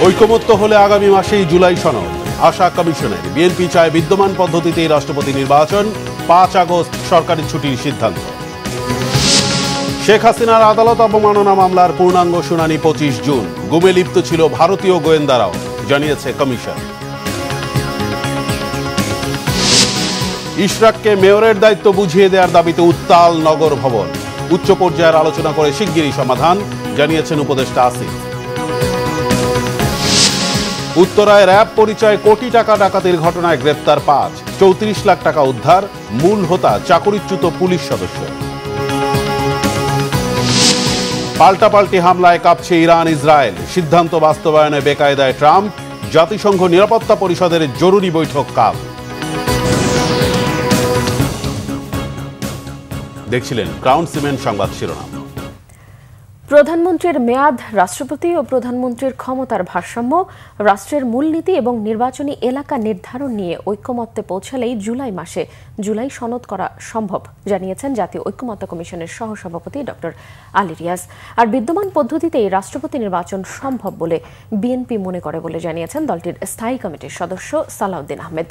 ঐকমত্য হলে আগামী মাসেই জুলাই সনদ আশা কমিশনের। বিএনপি চায় বিদ্যমান পদ্ধতিতেই রাষ্ট্রপতি নির্বাচন। 5 আগস্ট সরকারি ছুটির সিদ্ধান্ত। শেখ হাসিনার আদালত অবমাননা মামলার পূর্ণাঙ্গ শুনানি 25 জুন। গুমে লিপ্ত ছিল ভারতীয় গোয়েন্দারাও, জানিয়েছে কমিশন। ইশরাককে মেয়রের দায়িত্ব বুঝিয়ে দেওয়ার দাবিতে উত্তাল নগর ভবন। উচ্চ পর্যায়ের আলোচনা করে শিগগিরই সমাধান, জানিয়েছেন উপদেষ্টা আসিফ। উত্তরায় র্যাব পরিচয় কোটি টাকা ডাকাতির ঘটনায় গ্রেপ্তার 5, 34 লাখ টাকা উদ্ধার। মূল হোতা চাকরিচ্যুত পুলিশ সদস্য। পাল্টাপাল্টি হামলায় কাঁপছে ইরান ইসরায়েল। সিদ্ধান্ত বাস্তবায়নে বেকায়দায় ট্রাম্প। জাতিসংঘ নিরাপত্তা পরিষদের জরুরি বৈঠক কাল। দেখছিলেন ক্রাউন সিমেন্ট সংবাদ শিরোনাম। প্রধানমন্ত্রীর মেয়াদ, রাষ্ট্রপতি ও প্রধানমন্ত্রীর ক্ষমতার ভারসাম্য, রাষ্ট্রের মূলনীতি এবং নির্বাচনী এলাকা নির্ধারণ নিয়ে ঐকমত্যে পৌঁছালেই জুলাই মাসে জুলাই সনদ করা সম্ভব, জানিয়েছেন জাতীয় ঐকমত্য কমিশনের সহসভাপতি ডক্টর আলী রিয়াজ। আর বিদ্যমান পদ্ধতিতেই রাষ্ট্রপতি নির্বাচন সম্ভব বলে বিএনপি মনে করে বলে জানিয়েছেন দলটির স্থায়ী কমিটির সদস্য সালাউদ্দিন আহমেদ।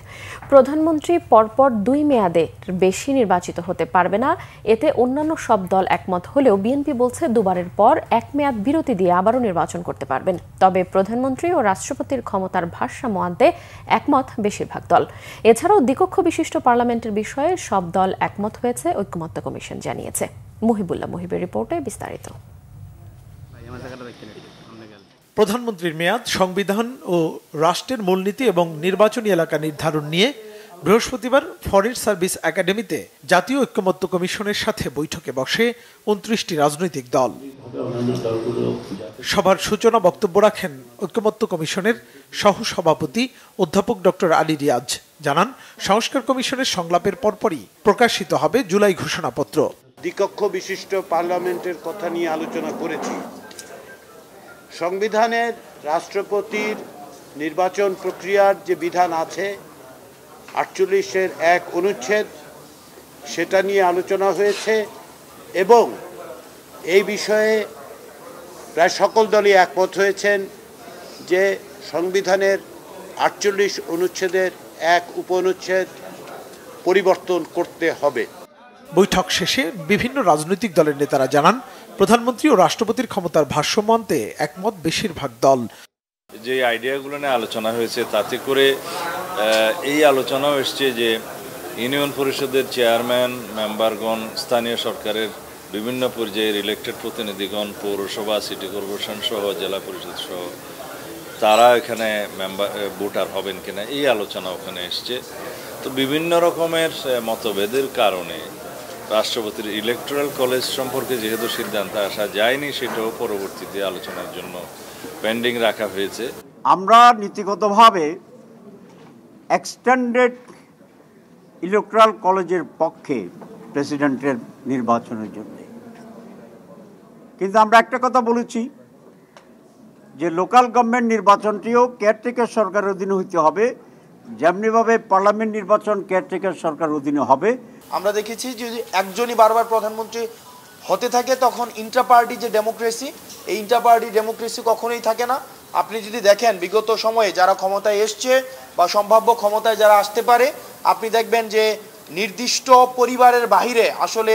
প্রধানমন্ত্রী পরপর 2 মেয়াদে বেশি নির্বাচিত হতে পারবে না, এতে অন্যান্য সব দল একমত হলেও বিএনপি বলছে দুবারের পর 1 মেয়াদ বিরতি দিয়ে আবারও নির্বাচন করতে পারবেন। তবে প্রধানমন্ত্রী ও রাষ্ট্রপতির ক্ষমতার ভারসাম্য আনতে একমত বেশিরভাগ দল। এছাড়াও দ্বিকক্ষ বিশিষ্ট পার্লামেন্টের বিষয়ে সব দল একমত হয়েছে, ঐকমত্য কমিশন জানিয়েছে। মুহিবুল্লাহ মুহিবের রিপোর্টে বিস্তারিত। প্রধানমন্ত্রীর মেয়াদ, সংবিধান ও রাষ্ট্রের মূলনীতি এবং নির্বাচনী এলাকা নির্ধারণ নিয়ে বৃহস্পতিবার ফরেন সার্ভিস একাডেমিতে জাতীয় ঐকমত্য কমিশনের সাথে বৈঠকে বসে 29টি রাজনৈতিক দল। সভার সূচনা বক্তব্য রাখেন ঐকমত্য কমিশনের সহসভাপতি অধ্যাপক ডক্টর আলী রিয়াজ। জানান, সংস্কার কমিশনের সংলাপের পরপরই প্রকাশিত হবে জুলাই ঘোষণাপত্র। দ্বিকক্ষ বিশিষ্ট পার্লামেন্টের কথা নিয়ে আলোচনা করেছি। সংবিধানের রাষ্ট্রপতির নির্বাচন প্রক্রিয়ার যে বিধান আছে 48-এর 1 অনুচ্ছেদ, সেটা নিয়ে আলোচনা হয়েছে এবং এই বিষয়ে প্রায় সকল দলই একমত হয়েছেন যে সংবিধানের 48 অনুচ্ছেদের 1 উপঅনুচ্ছেদ পরিবর্তন করতে হবে। বৈঠক শেষে বিভিন্ন রাজনৈতিক দলের নেতারা জানান, প্রধানমন্ত্রী ও রাষ্ট্রপতির ক্ষমতার ভারসাম্য আনতে একমত বেশিরভাগ দল। যে আইডিয়াগুলো নিয়ে আলোচনা হয়েছে তাতে করে এই আলোচনাও এসছে যে ইউনিয়ন পরিষদের চেয়ারম্যান, মেম্বারগণ, স্থানীয় সরকারের বিভিন্ন পর্যায়ের ইলেক্টেড প্রতিনিধিগণ, পৌরসভা, সিটি কর্পোরেশন সহ জেলা পরিষদ সহ তারা এখানে ভোটার হবেন কিনা, এই আলোচনা ওখানে এসছে। তো বিভিন্ন রকমের মতভেদের কারণে রাষ্ট্রপতির ইলেকটোরাল কলেজ সম্পর্কে যেহেতু সিদ্ধান্ত আসা যায়নি, সেটাও পরবর্তীতে আলোচনার জন্য পেন্ডিং রাখা হয়েছে। আমরা নীতিগতভাবে এক্সটেন্ডেড ইলেকটোরাল কলেজের পক্ষে প্রেসিডেন্টের নির্বাচনের জন্য, কিন্তু আমরা একটা কথা বলেছি যে লোকাল গভর্নমেন্ট নির্বাচনটিও কেয়ারটেকার সরকারের অধীনে হইতে হবে, যেমনিভাবে পার্লামেন্ট নির্বাচন কেয়ারটেকার সরকারের অধীনে হবে। আমরা দেখেছি যদি একজনই বারবার প্রধানমন্ত্রী হতে থাকে তখন ইন্টার পার্টি যে ডেমোক্রেসি, এই ইন্টার পার্টি ডেমোক্রেসি কখনোই থাকে না। আপনি যদি দেখেন বিগত সময়ে যারা ক্ষমতায় এসছে বা সম্ভাব্য ক্ষমতায় যারা আসতে পারে, আপনি দেখবেন যে নির্দিষ্ট পরিবারের বাহিরে আসলে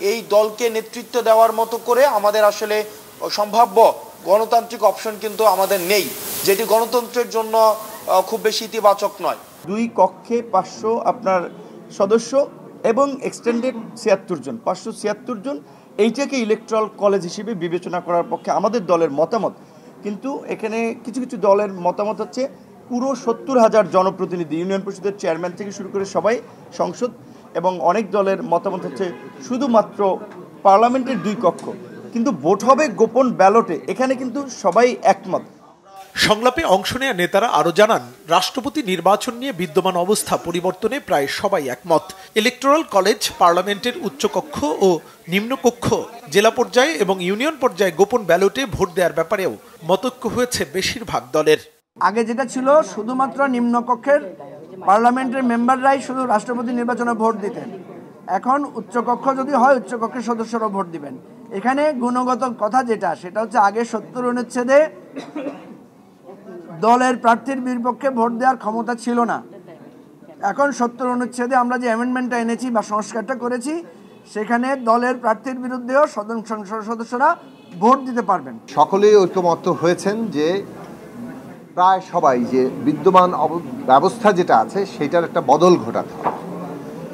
এই দলকে নেতৃত্ব দেওয়ার মতো করে আমাদের আসলে সম্ভাব্য গণতান্ত্রিক অপশন কিন্তু আমাদের নেই, যেটি গণতন্ত্রের জন্য খুব বেশি ইতিবাচক নয়। 2 কক্ষে 500 আপনার সদস্য এবং এক্সটেন্ডেড 76 জন, 576 জন, এইটাকে ইলেকট্রাল কলেজ হিসেবে বিবেচনা করার পক্ষে আমাদের দলের মতামত। কিন্তু এখানে কিছু কিছু দলের মতামত হচ্ছে পুরো 70,000 জনপ্রতিনিধি, ইউনিয়ন পরিষদের চেয়ারম্যান থেকে শুরু করে সবাই, সংসদ, এবং অনেক দলের মতামত হচ্ছে শুধুমাত্র পার্লামেন্টের 2 কক্ষ, কিন্তু ভোট হবে গোপন ব্যালটে। এখানে কিন্তু সবাই একমত। সংলাপে অংশ নেয়া নেতারা আরো জানান, রাষ্ট্রপতি নির্বাচন নিয়ে বিদ্যমান অবস্থা পরিবর্তনে প্রায় সবাই একমত। ইলেকটোরাল কলেজ, পার্লামেন্টের উচ্চকক্ষ ও নিম্নকক্ষ, জেলা পর্যায়ে এবং ইউনিয়ন পর্যায়ে গোপন ব্যালটে ভোট দেওয়ার ব্যাপারেও মতৈক্য হয়েছে বেশিরভাগ দলের। আগে যেটা ছিল শুধুমাত্র নিম্নকক্ষের পার্লামেন্টের মেম্বাররাই শুধু রাষ্ট্রপতি নির্বাচনে ভোট দিতেন, এখন উচ্চকক্ষ যদি হয় উচ্চকক্ষের সদস্যরা ভোট দিবেন। এখানে গুণগত কথা যেটা, সেটা হচ্ছে আগে 70 অনুচ্ছেদে দলের প্রার্থীর বিপক্ষে ভোট দেওয়ার ক্ষমতা ছিল না। এখন 70 অনুচ্ছেদে আমরা যে অ্যামেন্ডমেন্টটা এনেছি বা সংস্কারটা করেছি, সেখানে দলের প্রার্থীর বিরুদ্ধেও সংসদ সদস্যরা ভোট দিতে পারবেন। সকলেই ঐকমত্য হয়েছেন যে প্রায় সবাই যে বিদ্যমান ব্যবস্থা যেটা আছে সেটার একটা বদল ঘটাতে হবে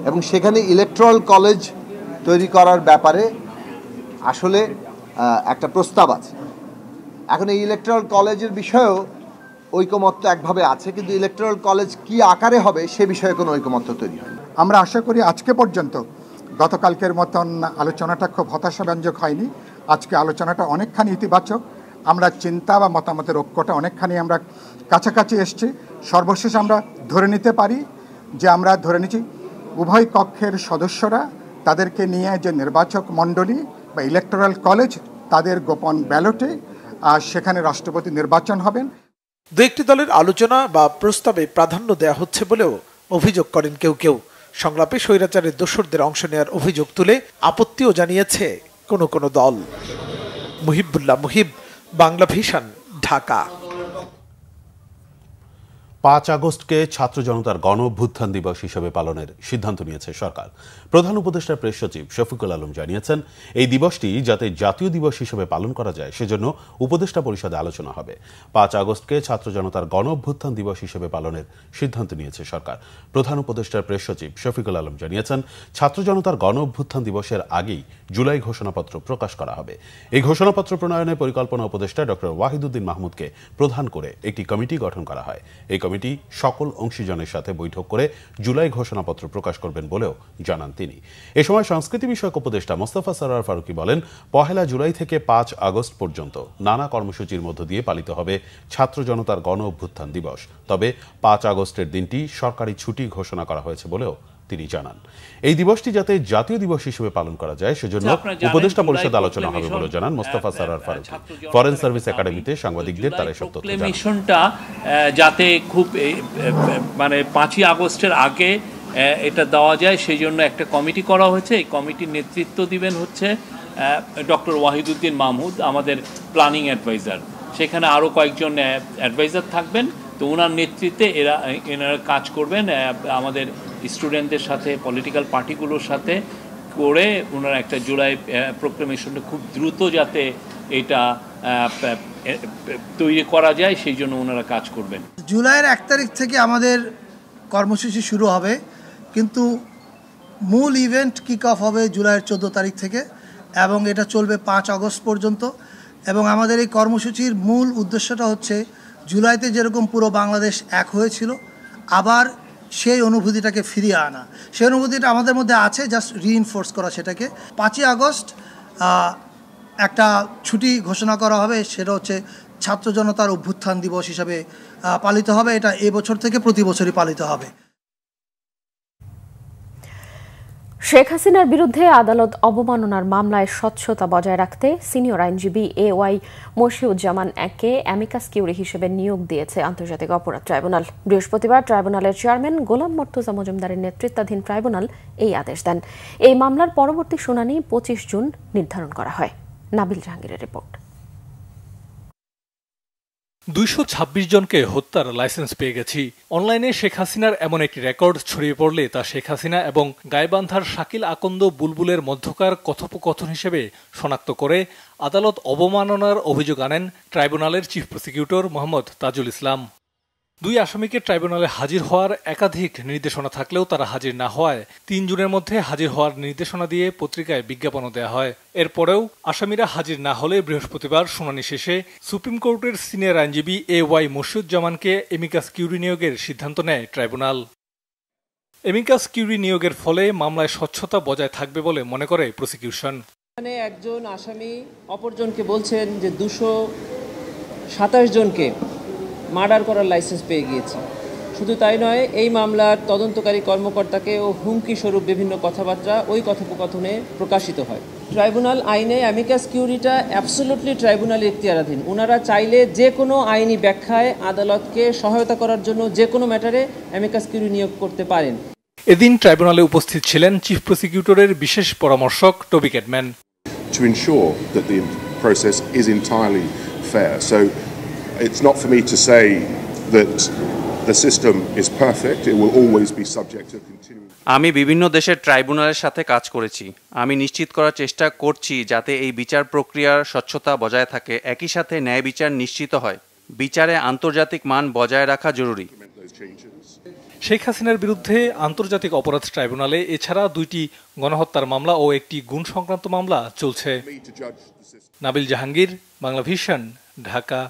এবং সেখানে ইলেকট্রাল কলেজ তৈরি করার ব্যাপারে আসলে একটা প্রস্তাব আছে। এখন এই ইলেকট্রাল কলেজের বিষয়েও ঐকমত্য একভাবে আছে, কিন্তু ইলেকট্রাল কলেজ কি আকারে হবে সে বিষয়ে কোনো ঐকমত্য তৈরি হয়। আমরা আশা করি আজকে পর্যন্ত গতকালকের মতন আলোচনাটা খুব হতাশাব্যঞ্জক হয়নি। আজকে আলোচনাটা অনেকখানি ইতিবাচক। আমরা চিন্তা বা মতামতের ঐক্যটা অনেকখানি আমরা কাছাকাছি এসছি। সর্বশেষ আমরা ধরে নিতে পারি যে আমরা ধরে নিচ্ছি উভয় কক্ষের সদস্যরা তাদেরকে নিয়ে যে নির্বাচক মণ্ডলী বা ইলেকটোরাল কলেজ তাদের গোপন ব্যালটে সেখানে রাষ্ট্রপতি নির্বাচন হবেন। দু একটি দলের আলোচনা বা প্রস্তাবে প্রাধান্য দেওয়া হচ্ছে বলেও অভিযোগ করেন কেউ কেউ। সংলাপে স্বৈরাচারের দোসরদের অংশ নেওয়ার অভিযোগ তুলে আপত্তিও জানিয়েছে কোনো দল। মুহিবুল্লাহ মুহিব, বাংলা ভিশন, ঢাকা। 5 আগস্টকে ছাত্র জনতার গণ অভ্যুত্থান দিবস হিসেবে পালনের সিদ্ধান্ত নিয়েছে সরকার। প্রধান উপদেষ্টা প্রেস সচিব শফিকুল আলম জানিয়েছেন, এই দিবসটি যাতে জাতীয় দিবস হিসেবে পালন করা যায় সেজন্য উপদেষ্টা পরিষদে আলোচনা হবে। 5 আগস্টকে ছাত্র জনতার গণ অভ্যুত্থান দিবস হিসেবে পালনের সিদ্ধান্ত নিয়েছে সরকার। প্রধান উপদেষ্টার প্রেস সচিব শফিকুল আলম জানিয়েছেন, ছাত্র জনতার গণ অভ্যুত্থান দিবসের আগেই জুলাই ঘোষণাপত্র প্রকাশ করা হবে। এই ঘোষণাপত্র প্রণয়নে পরিকল্পনা উপদেষ্টা ডক্টর ওয়াহিদুদ্দিন মাহমুদকে প্রধান করে একটি কমিটি গঠন করা হয়। এই কমিটি সকল অংশীজনের সাথে বৈঠক করে জুলাই ঘোষণাপত্র প্রকাশ করবেন বলেও জানান তিনি। এ সময় সংস্কৃতি বিষয়ক উপদেষ্টা মোস্তফা সরোয়ার ফারুকী বলেন, 1 জুলাই থেকে 5 আগস্ট পর্যন্ত নানা কর্মসূচির মধ্য দিয়ে পালিত হবে ছাত্র জনতার গণ অভ্যুত্থান দিবস। তবে 5 আগস্টের দিনটি সরকারি ছুটি ঘোষণা করা হয়েছে বলেও তিনি জানান। এই দিবসটি যাতে জাতীয় দিবস হিসেবে পালন করা যায় সেজন্য উপদেষ্টা পরিষদ আলোচনা হবে বলে জানান মোস্তফা সরোয়ার ফারুকী। ফরেন সার্ভিস একাডেমিতে সাংবাদিকদের তার এসব তথ্য জানান। মিশনটা যাতে খুব মানে 5 আগস্টের আগে এটা দেওয়া যায় সেই জন্য একটা কমিটি করা হয়েছে। এই কমিটির নেতৃত্ব দিবেন হচ্ছে ডক্টর ওয়াহিদুদ্দিন মাহমুদ, আমাদের প্ল্যানিং অ্যাডভাইজার। সেখানে আরও কয়েকজন অ্যাডভাইজার থাকবেন। তো ওনার নেতৃত্বে এনারা কাজ করবেন আমাদের স্টুডেন্টদের সাথে, পলিটিক্যাল পার্টিগুলোর সাথে করে ওনারা একটা জুলাই প্রোক্লেমেশনটা খুব দ্রুত যাতে এটা তৈরি করা যায় সেই জন্য ওনারা কাজ করবেন। জুলাইয়ের 1 তারিখ থেকে আমাদের কর্মসূচি শুরু হবে, কিন্তু মূল ইভেন্ট কিক অফ হবে জুলাইয়ের 14 তারিখ থেকে এবং এটা চলবে 5 আগস্ট পর্যন্ত। এবং আমাদের এই কর্মসূচির মূল উদ্দেশ্যটা হচ্ছে জুলাইতে যেরকম পুরো বাংলাদেশ এক হয়েছিল আবার সেই অনুভূতিটাকে ফিরিয়ে আনা। সেই অনুভূতিটা আমাদের মধ্যে আছে, জাস্ট রিইনফোর্স করা সেটাকে। 5 আগস্ট একটা ছুটি ঘোষণা করা হবে, সেটা হচ্ছে ছাত্র জনতার অভ্যুত্থান দিবস হিসাবে পালিত হবে। এটা এবছর থেকে প্রতি বছরই পালিত হবে। শেখ হাসিনার বিরুদ্ধে আদালত অবমাননার মামলায় স্বচ্ছতা বজায় রাখতে সিনিয়র আইনজীবী AY মশিউজ্জামান একে অ্যামিকাস কিউরি হিসেবে নিয়োগ দিয়েছে আন্তর্জাতিক অপরাধ ট্রাইব্যুনাল। বৃহস্পতিবার ট্রাইব্যুনালের চেয়ারম্যান গোলাম মর্তুজা মজুমদারের নেতৃত্বাধীন ট্রাইব্যুনাল এই আদেশ দেন। এই মামলার পরবর্তী শুনানি 25 জুন নির্ধারণ করা হয়। নাবিল জাহাঙ্গীরের রিপোর্ট। 226 জনকে হত্যার লাইসেন্স পেয়ে গেছি। অনলাইনে শেখ হাসিনার এমন একটি রেকর্ড ছড়িয়ে পড়লে তা শেখ হাসিনা এবং গাইবান্ধার শাকিল আকন্দ বুলবুলের মধ্যকার কথোপকথন হিসেবে শনাক্ত করে আদালত অবমাননার অভিযোগ আনেন ট্রাইব্যুনালের চিফ প্রসিকিউটর মোহাম্মদ তাজুল ইসলাম। 2 আসামিকে ট্রাইব্যুনালে হাজির হওয়ার একাধিক নির্দেশনা থাকলেও তারা হাজির না হওয়ায় 3 জুনের মধ্যে হাজির হওয়ার নির্দেশনা দিয়ে পত্রিকায় বিজ্ঞাপনও দেওয়া হয়। এরপরেও আসামিরা হাজির না হলে বৃহস্পতিবার শুনানি শেষে সুপ্রিম কোর্টের সিনিয়র আইনজীবী AY মশিউজ্জামানকে এমিকাস কিউরি নিয়োগের সিদ্ধান্ত নেয় ট্রাইব্যুনাল। এমিকাস কিউরি নিয়োগের ফলে মামলায় স্বচ্ছতা বজায় থাকবে বলে মনে করে প্রসিকিউশন। এখানে একজন আসামি অপরজনকে বলছেন যে 227 জনকে মার্ডার করার লাইসেন্স পেয়ে গিয়েছে। শুধু তাই নয়, এই মামলার তদন্তকারী কর্মকর্তাকে ও হুমকি স্বরূপ বিভিন্ন কথাবার্তা ওই কথোপকথনে প্রকাশিত হয়। ট্রাইব্যুনাল আইনে অ্যামিকাস কিউরিটা অ্যাবসোলুটলি ট্রাইব্যুনালের এখতিয়ারাধীন। ওনারা চাইলে যে কোনো আইনি ব্যাখ্যায় আদালতকে সহায়তা করার জন্য যে কোনো ম্যাটারে অ্যামিকাস কিউরি নিয়োগ করতে পারেন। এদিন ট্রাইব্যুনালে উপস্থিত ছিলেন চিফ প্রসিকিউটরের বিশেষ পরামর্শক টবি Cadman. To ensure that the process is entirely fair. So It's not for me to say that the system is perfect. It will always be subject to continuing. আমি বিভিন্ন দেশের ট্রাইব্যুনালের সাথে কাজ করেছি। আমি নিশ্চিত করার চেষ্টা করছি যাতে এই বিচার প্রক্রিয়ার স্বচ্ছতা বজায় থাকে, একই সাথে ন্যায় বিচার নিশ্চিত হয়। বিচারে আন্তর্জাতিক মান বজায় রাখা জরুরি। শেখ হাসিনার বিরুদ্ধে আন্তর্জাতিক অপরাধ ট্রাইব্যুনালে এছাড়া 2টি গণহত্যার মামলা ও একটি গুণ সংক্রান্ত মামলা চলছে। নাবিল জাহাঙ্গীর, বাংলা ভিশন, ঢাকা।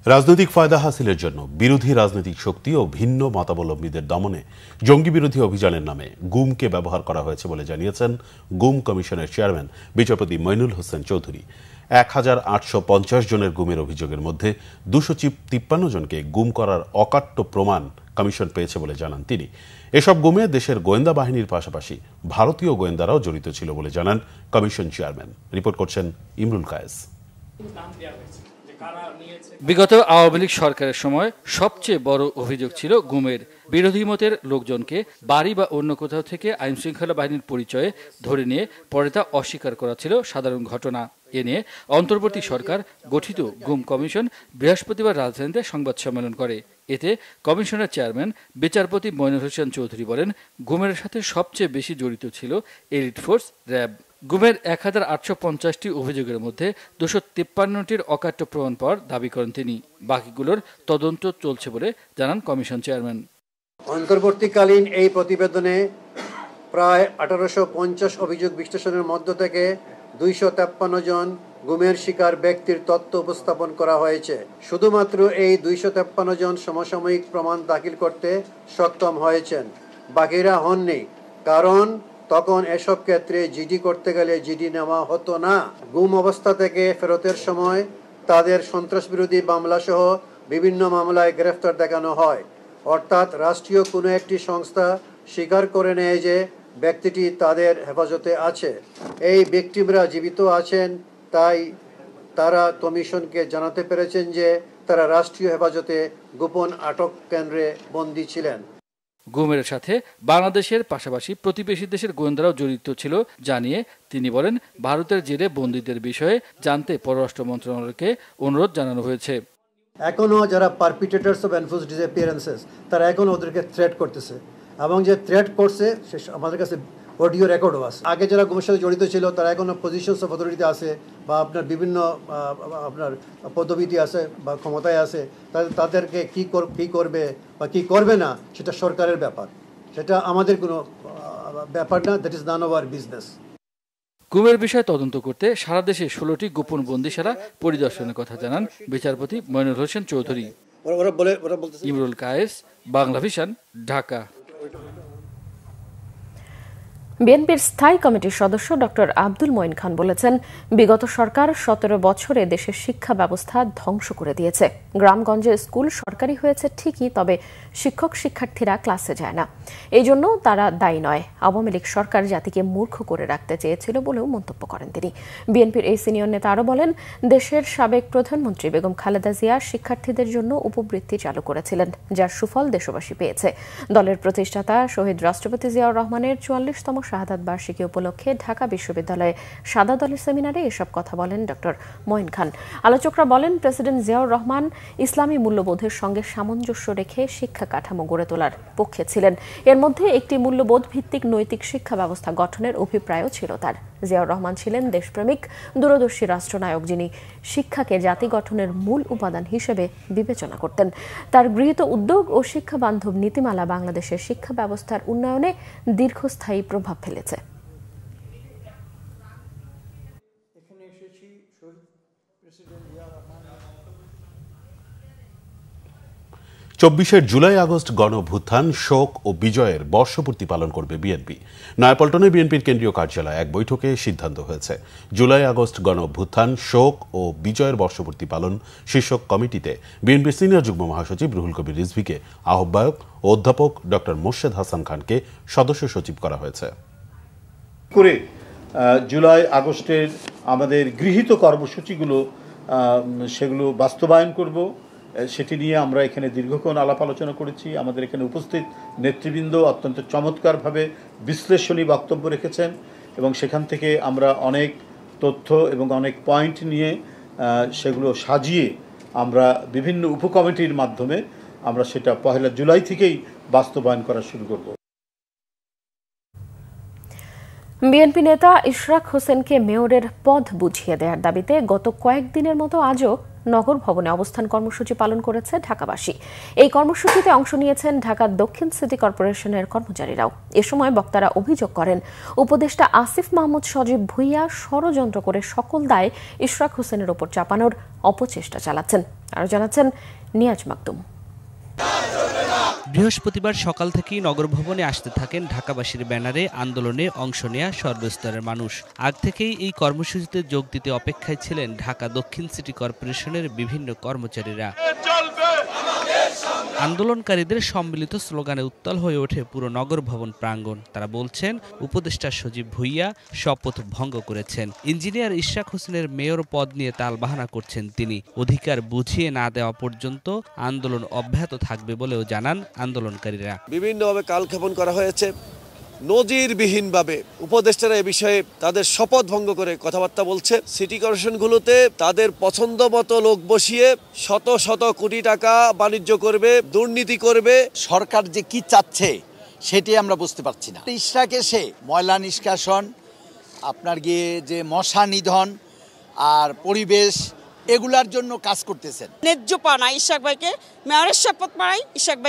রাজনৈতিক ফায়দা হাসিলের জন্য বিরোধী রাজনৈতিক শক্তি ও ভিন্ন মতাবলম্বীদের দমনে জঙ্গি বিরোধী অভিযানের নামে গুমকে ব্যবহার করা হয়েছে বলে জানিয়েছেন গুম কমিশনের চেয়ারম্যান বিচারপতি মইনুল হোসেন চৌধুরী। 1850 জনের গুমের অভিযোগের মধ্যে 253 জনকে গুম করার অকাট্য প্রমাণ কমিশন পেয়েছে বলে জানান তিনি। এসব গুমে দেশের গোয়েন্দা বাহিনীর পাশাপাশি ভারতীয় গোয়েন্দারাও জড়িত ছিল বলে জানান কমিশন চেয়ারম্যান। রিপোর্ট করছেন ইমরুল কায়েস। বিগত আওয়ামী লীগ সরকারের সময় সবচেয়ে বড় অভিযোগ ছিল গুমের। বিরোধী মতের লোকজনকে বাড়ি বা অন্য কোথাও থেকে আইনশৃঙ্খলা বাহিনীর পরিচয়ে ধরে নিয়ে পরে তা অস্বীকার করা ছিল সাধারণ ঘটনা। এ নিয়ে অন্তর্বর্তী সরকার গঠিত গুম কমিশন বৃহস্পতিবার রাজধানীতে সংবাদ সম্মেলন করে। এতে কমিশনের চেয়ারম্যান বিচারপতি মইনুল হোসেন চৌধুরী বলেন, গুমের সাথে সবচেয়ে বেশি জড়িত ছিল এলিট ফোর্স র্যাব। গুমের 1850টি অভিযোগের মধ্যে 253টির অকাট্য প্রমাণ পাওয়ার দাবি করেন তিনি। বাকিগুলোর তদন্ত চলছে বলে জানান কমিশন চেয়ারম্যান। অন্তর্বর্তীকালীন এই প্রতিবেদনে প্রায় 1850 অভিযোগ বিশ্লেষণের মধ্য থেকে 253 জন গুমের শিকার ব্যক্তির তথ্য উপস্থাপন করা হয়েছে। শুধুমাত্র এই 253 জন সমসাময়িক প্রমাণ দাখিল করতে সক্ষম হয়েছেন, বাকিরা হননি। কারণ তখন এসব ক্ষেত্রে জিডি করতে গেলে জিডি নেওয়া হতো না। গুম অবস্থা থেকে ফেরতের সময় তাদের সন্ত্রাস বিরোধী মামলা সহ বিভিন্ন মামলায় গ্রেফতার দেখানো হয়। অর্থাৎ রাষ্ট্রীয় কোনো একটি সংস্থা স্বীকার করে নেয় যে ব্যক্তিটি তাদের হেফাজতে আছে। এই ভিকটিমরা জীবিত আছেন, তাই তারা কমিশনকে জানাতে পেরেছেন যে তারা রাষ্ট্রীয় হেফাজতে গোপন আটক কেন্দ্রে বন্দী ছিলেন। গুমের সাথে বাংলাদেশের পাশাপাশি প্রতিবেশী দেশের গোয়েন্দারাও জড়িত ছিল জানিয়ে তিনি বলেন, ভারতের জেলে বন্দীদের বিষয়ে জানতে পররাষ্ট্র মন্ত্রণালয়কে অনুরোধ জানানো হয়েছে। এখনো যারা পারপিটেটরস অফ এনফোর্সড ডিসঅ্যাপিয়ারেন্সেস তারা এখনো ওদেরকে থ্রেট করতেছে, এবং যে থ্রেট করছে সে আমাদের কাছে অডিও রেকর্ডও আছে। আগে যারা গুমের সাথে জড়িত ছিল তারা এখনো পজিশনস অফ অথরিটিতে আছে বা আপনার বিভিন্ন আপনার পদবিতে আছে বা ক্ষমতায় আছে। তাদেরকে কি করবে বা কি করবে না সেটা সরকারের ব্যাপার, সেটা আমাদের কোনো ব্যাপার না। That is none of our business. গুমের বিষয়ে তদন্ত করতে সারা দেশে 16টি গোপন বন্দিশালা পরিদর্শনের কথা জানান বিচারপতি মইনুল হোসেন চৌধুরী। ইমরুল কায়েস, বাংলা ভিশন, ঢাকা। বিএনপির স্থায়ী কমিটির সদস্য ডক্টর আব্দুল মঈন খান বলেছেন, বিগত সরকার 17 বছরে দেশের শিক্ষা ব্যবস্থা ধ্বংস করে দিয়েছে। গ্রামগঞ্জে স্কুল সরকারি হয়েছে ঠিকই, তবে শিক্ষক শিক্ষার্থীরা ক্লাসে যায় না। এই জন্য তারা দায়ী নয়। আওয়ামী লীগ সরকার জাতিকে মূর্খ করে রাখতে চেয়েছিল বলেও মন্তব্য করেন তিনি। বিএনপির এই সিনিয়র নেতা আরও বলেন, দেশের সাবেক প্রধানমন্ত্রী বেগম খালেদা জিয়া শিক্ষার্থীদের জন্য উপবৃত্তি চালু করেছিলেন, যার সুফল দেশবাসী পেয়েছে। দলের প্রতিষ্ঠাতা শহীদ রাষ্ট্রপতি জিয়াউর রহমানের 44তম শাহাদাত বার্ষিকী উপলক্ষে ঢাকা বিশ্ববিদ্যালয়ে সাদা দলের সেমিনারে এসব কথা বলেন ডক্টর মঈন খান। আলোচকরা বলেন, প্রেসিডেন্ট জিয়াউর রহমান ইসলামী মূল্যবোধের সঙ্গে সামঞ্জস্য রেখে শিক্ষা কাঠামো গড়ে তোলার পক্ষে ছিলেন। এর মধ্যে একটি মূল্যবোধ ভিত্তিক নৈতিক শিক্ষা ব্যবস্থা গঠনের অভিপ্রায়ও ছিল তার। জিয়াউর রহমান ছিলেন দেশপ্রেমিক, দূরদর্শী রাষ্ট্রনায়ক, যিনি শিক্ষাকে জাতি গঠনের মূল উপাদান হিসেবে বিবেচনা করতেন। তার গৃহীত উদ্যোগ ও শিক্ষা বান্ধব নীতিমালা বাংলাদেশের শিক্ষা ব্যবস্থার উন্নয়নে দীর্ঘস্থায়ী প্রভাব ফেলেছে। 24 জুলাই আগস্ট গণ অভ্যুত্থান, শোক ও বিজয়ের বর্ষপূর্তি পালন করবে বিএনপি। নয়াপল্টনে বিএনপির কেন্দ্রীয় কার্যালয়ে এক বৈঠকে সিদ্ধান্ত হয়েছে, জুলাই আগস্ট গণ অভ্যুত্থান, শোক ও বিজয়ের বর্ষপূর্তি পালন শীর্ষক কমিটিতে বিএনপির সিনিয়র যুগ্ম মহাসচিব রুহুল কবির রিজভীকে আহ্বায়ক ও অধ্যাপক ডক্টর মোর্শেদ হাসান খানকে সদস্য সচিব করা হয়েছে। করে জুলাই আগস্টের আমাদের গৃহীত কর্মসূচিগুলো সেগুলো বাস্তবায়ন করব, সেটি নিয়ে আমরা এখানে দীর্ঘক্ষণ আলাপ আলোচনা করেছি। আমাদের এখানে উপস্থিত নেতৃবৃন্দ অত্যন্ত চমৎকারভাবে বিশ্লেষণী বক্তব্য রেখেছেন এবং সেখান থেকে আমরা অনেক তথ্য এবং অনেক পয়েন্ট নিয়ে সেগুলো সাজিয়ে আমরা বিভিন্ন উপকমিটির মাধ্যমে আমরা সেটা 1 জুলাই থেকেই বাস্তবায়ন করা শুরু করব। বিএনপি নেতা ইশরাক হোসেনকে মেয়রের পদ বুঝিয়ে দেওয়ার দাবিতে গত কয়েকদিনের মতো আজও নগর ভবনে অবস্থান কর্মসূচি পালন করেছে ঢাকাবাসী। এই কর্মসূচিতে অংশ নিয়েছেন ঢাকা দক্ষিণ সিটি কর্পোরেশনের কর্মচারীরাও। এ সময় বক্তারা অভিযোগ করেন, উপদেষ্টা আসিফ মাহমুদ সজীব ভুইয়া ষড়যন্ত্র করে সকল দায় ইশরাক হোসেনের ওপর চাপানোর অপচেষ্টা চালাচ্ছেন। আরও জানাচ্ছেন নিয়াজ মাকদুম। বৃহস্পতিবার সকাল থেকেই নগর ভবনে আসতে থাকেন ঢাকাবাসীর ব্যানারে আন্দোলনে অংশ নেয়া সর্বস্তরের মানুষ। আগ থেকেই এই কর্মসূচিতে যোগ দিতে অপেক্ষায় ছিলেন ঢাকা দক্ষিণ সিটি কর্পোরেশনের বিভিন্ন কর্মচারীরা। আন্দোলনকারীদের সম্মিলিত স্লোগানে উত্তাল হয়ে ওঠে পুরো নগর ভবন প্রাঙ্গণ। তারা বলছেন, উপদেষ্টা সজীব ভুইয়া শপথ ভঙ্গ করেছেন। ইঞ্জিনিয়ার ইশরাক হোসেনের মেয়র পদ নিয়ে তালবাহানা করছেন তিনি। অধিকার বুঝিয়ে না দেওয়া পর্যন্ত আন্দোলন অব্যাহত থাকবে বলেও জানান আন্দোলনকারীরা। বিভিন্নভাবে কালক্ষেপণ করা হয়েছে, নজিরবিহীনভাবে উপদেষ্টারা এ বিষয়ে তাদের শপথ ভঙ্গ করে কথাবার্তা বলছে। সিটি কর্পোরেশনগুলোতে তাদের পছন্দ মতো লোক বসিয়ে শত শত কোটি টাকা বাণিজ্য করবে, দুর্নীতি করবে। সরকার যে কি চাচ্ছে সেটি আমরা বুঝতে পারছি না। ইশরাক এসে ময়লা নিষ্কাশন, আপনার গিয়ে যে মশা নিধন আর পরিবেশ, এগুলার জন্য কাজ করতেছেন। ন্যায্য পানা ইশরাক ভাইকে মেয়রের শপথ পাড়াই, ইশরাক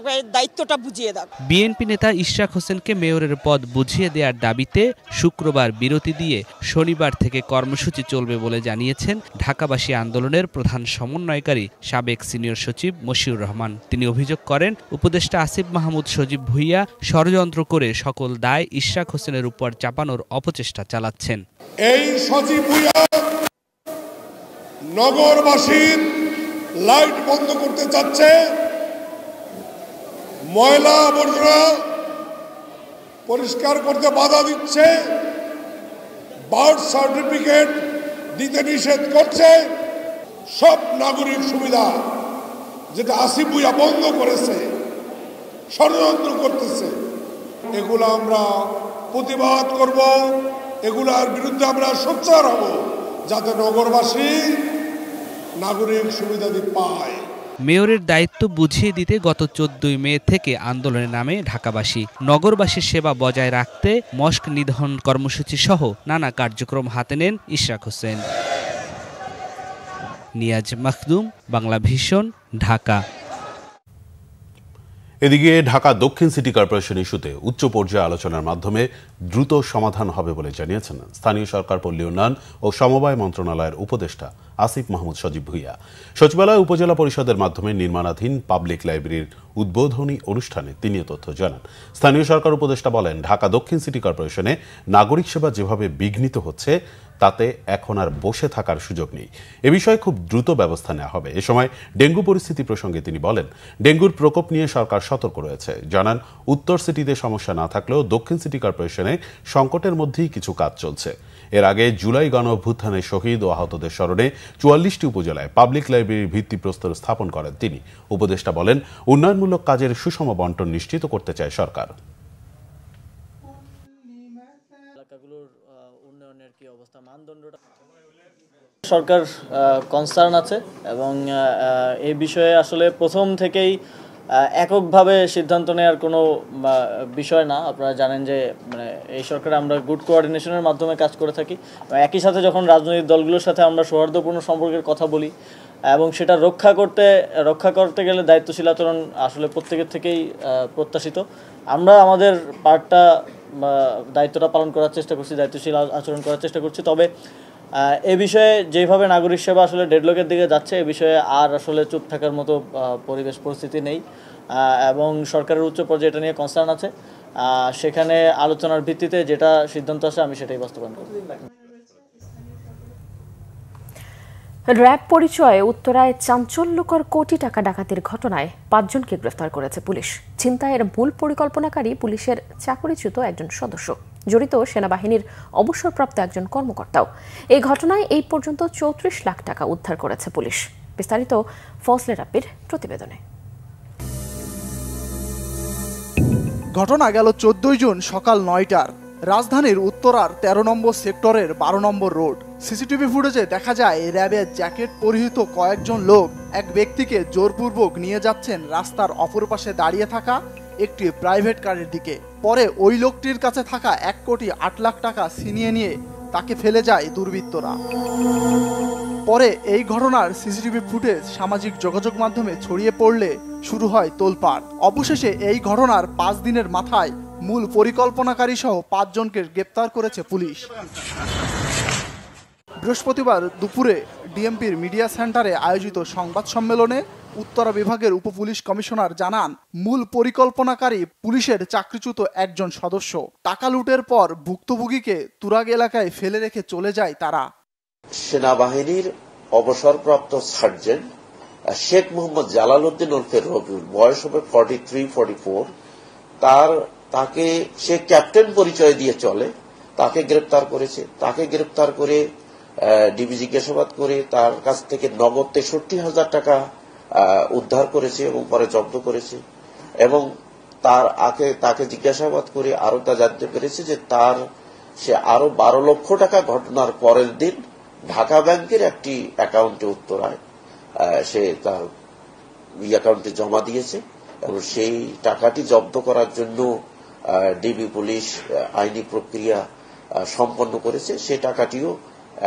ভাইয়ের দায়িত্বটা বুঝিয়ে দাও। বিএনপি নেতা ইশরাক হোসেনকে মেয়রের পদ বুঝিয়ে দেওয়ার দাবিতে শুক্রবার বিরতি দিয়ে শনিবার থেকে কর্মসূচি চলবে বলে জানিয়েছেন ঢাকাবাসী আন্দোলনের প্রধান সমন্বয়কারী সাবেক সিনিয়র সচিব মশিউর রহমান। তিনি অভিযোগ করেন, উপদেষ্টা আসিফ মাহমুদ সজীব ভুইয়া ষড়যন্ত্র করে সকল দায় ইশরাক হোসেনের উপর চাপানোর অপচেষ্টা চালাচ্ছেন। এই সজীব ভুইয়া নগরবাসীর লাইট বন্ধ করতে চাচ্ছে, ময়লা আবর্জনা পরিষ্কার করতে বাধা দিচ্ছে, বার্থ সার্টিফিকেট দিতে নিষেধ করছে। সব নাগরিক সুবিধা যেটা আসিফ ভুইয়া বন্ধ করেছে, ষড়যন্ত্র করতেছে, এগুলো আমরা প্রতিবাদ করব, এগুলার বিরুদ্ধে আমরা সোচ্চার হব, যাতে নগরবাসী নাগরিক সুবিধাদি পায়। মেয়রের দায়িত্ব বুঝিয়ে দিতে গত 14 মে থেকে আন্দোলনে নামে ঢাকাবাসী। নগরবাসীর সেবা বজায় রাখতে মস্ক নিধন কর্মসূচি সহ নানা কার্যক্রম হাতে নেন ইশরাক হোসেন। নিয়াজ মাকদুম, বাংলা ভিশন, ঢাকা। এদিকে ঢাকা দক্ষিণ সিটি কর্পোরেশন ইস্যুতে উচ্চ পর্যায়ে আলোচনার মাধ্যমে দ্রুত সমাধান হবে বলে জানিয়েছেন স্থানীয় সরকার, পল্লী উন্নয়ন ও সমবায় মন্ত্রণালয়ের উপদেষ্টা আসিফ মাহমুদ সজীব ভুইয়া। সচিবালয় উপজেলা পরিষদের মাধ্যমে নির্মাণাধীন পাবলিক লাইব্রেরির উদ্বোধনী অনুষ্ঠানে তিনি তথ্য জানান। স্থানীয় সরকার উপদেষ্টা বলেন, ঢাকা দক্ষিণ সিটি কর্পোরেশনে নাগরিক সেবা যেভাবে বিঘ্নিত হচ্ছে তাতে এখন আর বসে থাকার সুযোগ নেই। এ বিষয়ে খুব দ্রুত ব্যবস্থা নেওয়া হবে। এ সময় ডেঙ্গু পরিস্থিতি প্রসঙ্গে তিনি বলেন, ডেঙ্গুর প্রকোপ নিয়ে সরকার সতর্ক রয়েছে। জানান, উত্তর সিটিতে সমস্যা না থাকলেও দক্ষিণ সিটি কর্পোরেশনে সংকটের মধ্যেই কিছু কাজ চলছে। এর আগে জুলাই গণ অভ্যুত্থানে শহীদ ও আহতদের স্মরণে 44টি উপজেলায় পাবলিক লাইব্রেরির ভিত্তিপ্রস্তর স্থাপন করেন তিনি। উপদেষ্টা বলেন, উন্নয়নমূলক কাজের সুষম বন্টন নিশ্চিত করতে চায় সরকার। সরকার কনসার্ন আছে এবং এই বিষয়ে আসলে প্রথম থেকেই এককভাবে সিদ্ধান্ত নেওয়ার কোনো বিষয় না। আপনারা জানেন যে মানে এই সরকারে আমরা গুড কোঅর্ডিনেশনের মাধ্যমে কাজ করে থাকি। একই সাথে যখন রাজনৈতিক দলগুলোর সাথে আমরা সৌহার্দ্যপূর্ণ সম্পর্কের কথা বলি এবং সেটা রক্ষা করতে গেলে দায়িত্বশীল আচরণ আসলে প্রত্যেকের থেকেই প্রত্যাশিত। আমরা আমাদের পার্টটা দায়িত্বটা পালন করার চেষ্টা করছি, দায়িত্বশীল আচরণ করার চেষ্টা করছি। তবে এ বিষয়ে যেভাবে নাগরিক সেবা আসলে ডেডলকের দিকে যাচ্ছে, এ বিষয়ে আর আসলে চুপ থাকার মতো পরিবেশ পরিস্থিতি নেই এবং সরকারের উচ্চ পর্যায়ে এটা নিয়ে কনসার্ন আছে। সেখানে আলোচনার ভিত্তিতে যেটা সিদ্ধান্ত আসে আমি সেটাই বাস্তবায়ন করব। র্যাব পরিচয়ে উত্তরায় চাঞ্চল্যকর কোটি টাকা ডাকাতির ঘটনায় 5 জনকে গ্রেফতার করেছে পুলিশ। ছিনতাইয়ের মূল পরিকল্পনাকারী পুলিশের চাকরিচ্যুত একজন সদস্য, জড়িত সেনাবাহিনীর অবসরপ্রাপ্ত একজন কর্মকর্তাও। এই ঘটনায় এই পর্যন্ত 34 লাখ টাকা উদ্ধার করেছে পুলিশ। বিস্তারিত ফজলে রাব্বির প্রতিবেদনে। ঘটনা গেল 14 জুন সকাল 9টার। রাজধানীর উত্তরার 13 নম্বর সেক্টরের 12 নম্বর রোড সিসিটিভি ফুটেজে দেখা যায় র্যাবের জ্যাকেট পরিহিত কয়েকজন লোক এক ব্যক্তিকে জোরপূর্বক নিয়ে যাচ্ছেন রাস্তার অপর পাশে দাঁড়িয়ে থাকা একটি প্রাইভেট কারের দিকে। পরে ওই লোকটির কাছে থাকা 1,08,00,000 টাকা ছিনিয়ে নিয়ে তাকে ফেলে যায় দুর্বৃত্তরা। পরে এই ঘটনার সিসিটিভি ফুটেজ সামাজিক যোগাযোগ মাধ্যমে ছড়িয়ে পড়লে শুরু হয় তোলপাড়। অবশেষে এই ঘটনার 5 দিনের মাথায় মূল পরিকল্পনাকারী সহ 5 জনকে গ্রেপ্তার করেছে পুলিশ। বৃহস্পতিবার দুপুরে ডিএমপির মিডিয়া সেন্টারে আয়োজিত সংবাদ সম্মেলনে উত্তরা বিভাগের উপপুলিশ কমিশনার জানান, মূল পরিকল্পনাকারী পুলিশের চাকরিচ্যুত একজন সদস্য। টাকা লুটের পর ভুক্তভোগীকে তুরাগ এলাকায় ফেলে রেখে চলে যায় তারা। সেনাবাহিনীর অবসরপ্রাপ্ত সার্জেন্ট শেখ মোহাম্মদ জালালউদ্দিন ওরফে রবিউল, বয়স হবে 43-44, তাকে সে ক্যাপ্টেন পরিচয় দিয়ে চলে, তাকে গ্রেপ্তার করেছে। তাকে গ্রেপ্তার করে ডিবি জিজ্ঞাসাবাদ করে তার কাছ থেকে নগদ 63,000 টাকা উদ্ধার করেছে এবং পরে জব্দ করেছে। এবং তাকে জিজ্ঞাসাবাদ করে আরো তা জানতে পেরেছে যে সে আরো 12 লক্ষ টাকা ঘটনার পরের দিন ঢাকা ব্যাংকের একটি অ্যাকাউন্টে উত্তরায় সে তার অ্যাকাউন্টে জমা দিয়েছে এবং সেই টাকাটি জব্দ করার জন্য ডিবি পুলিশ আইনি প্রক্রিয়া সম্পন্ন করেছে। সেই টাকাটিও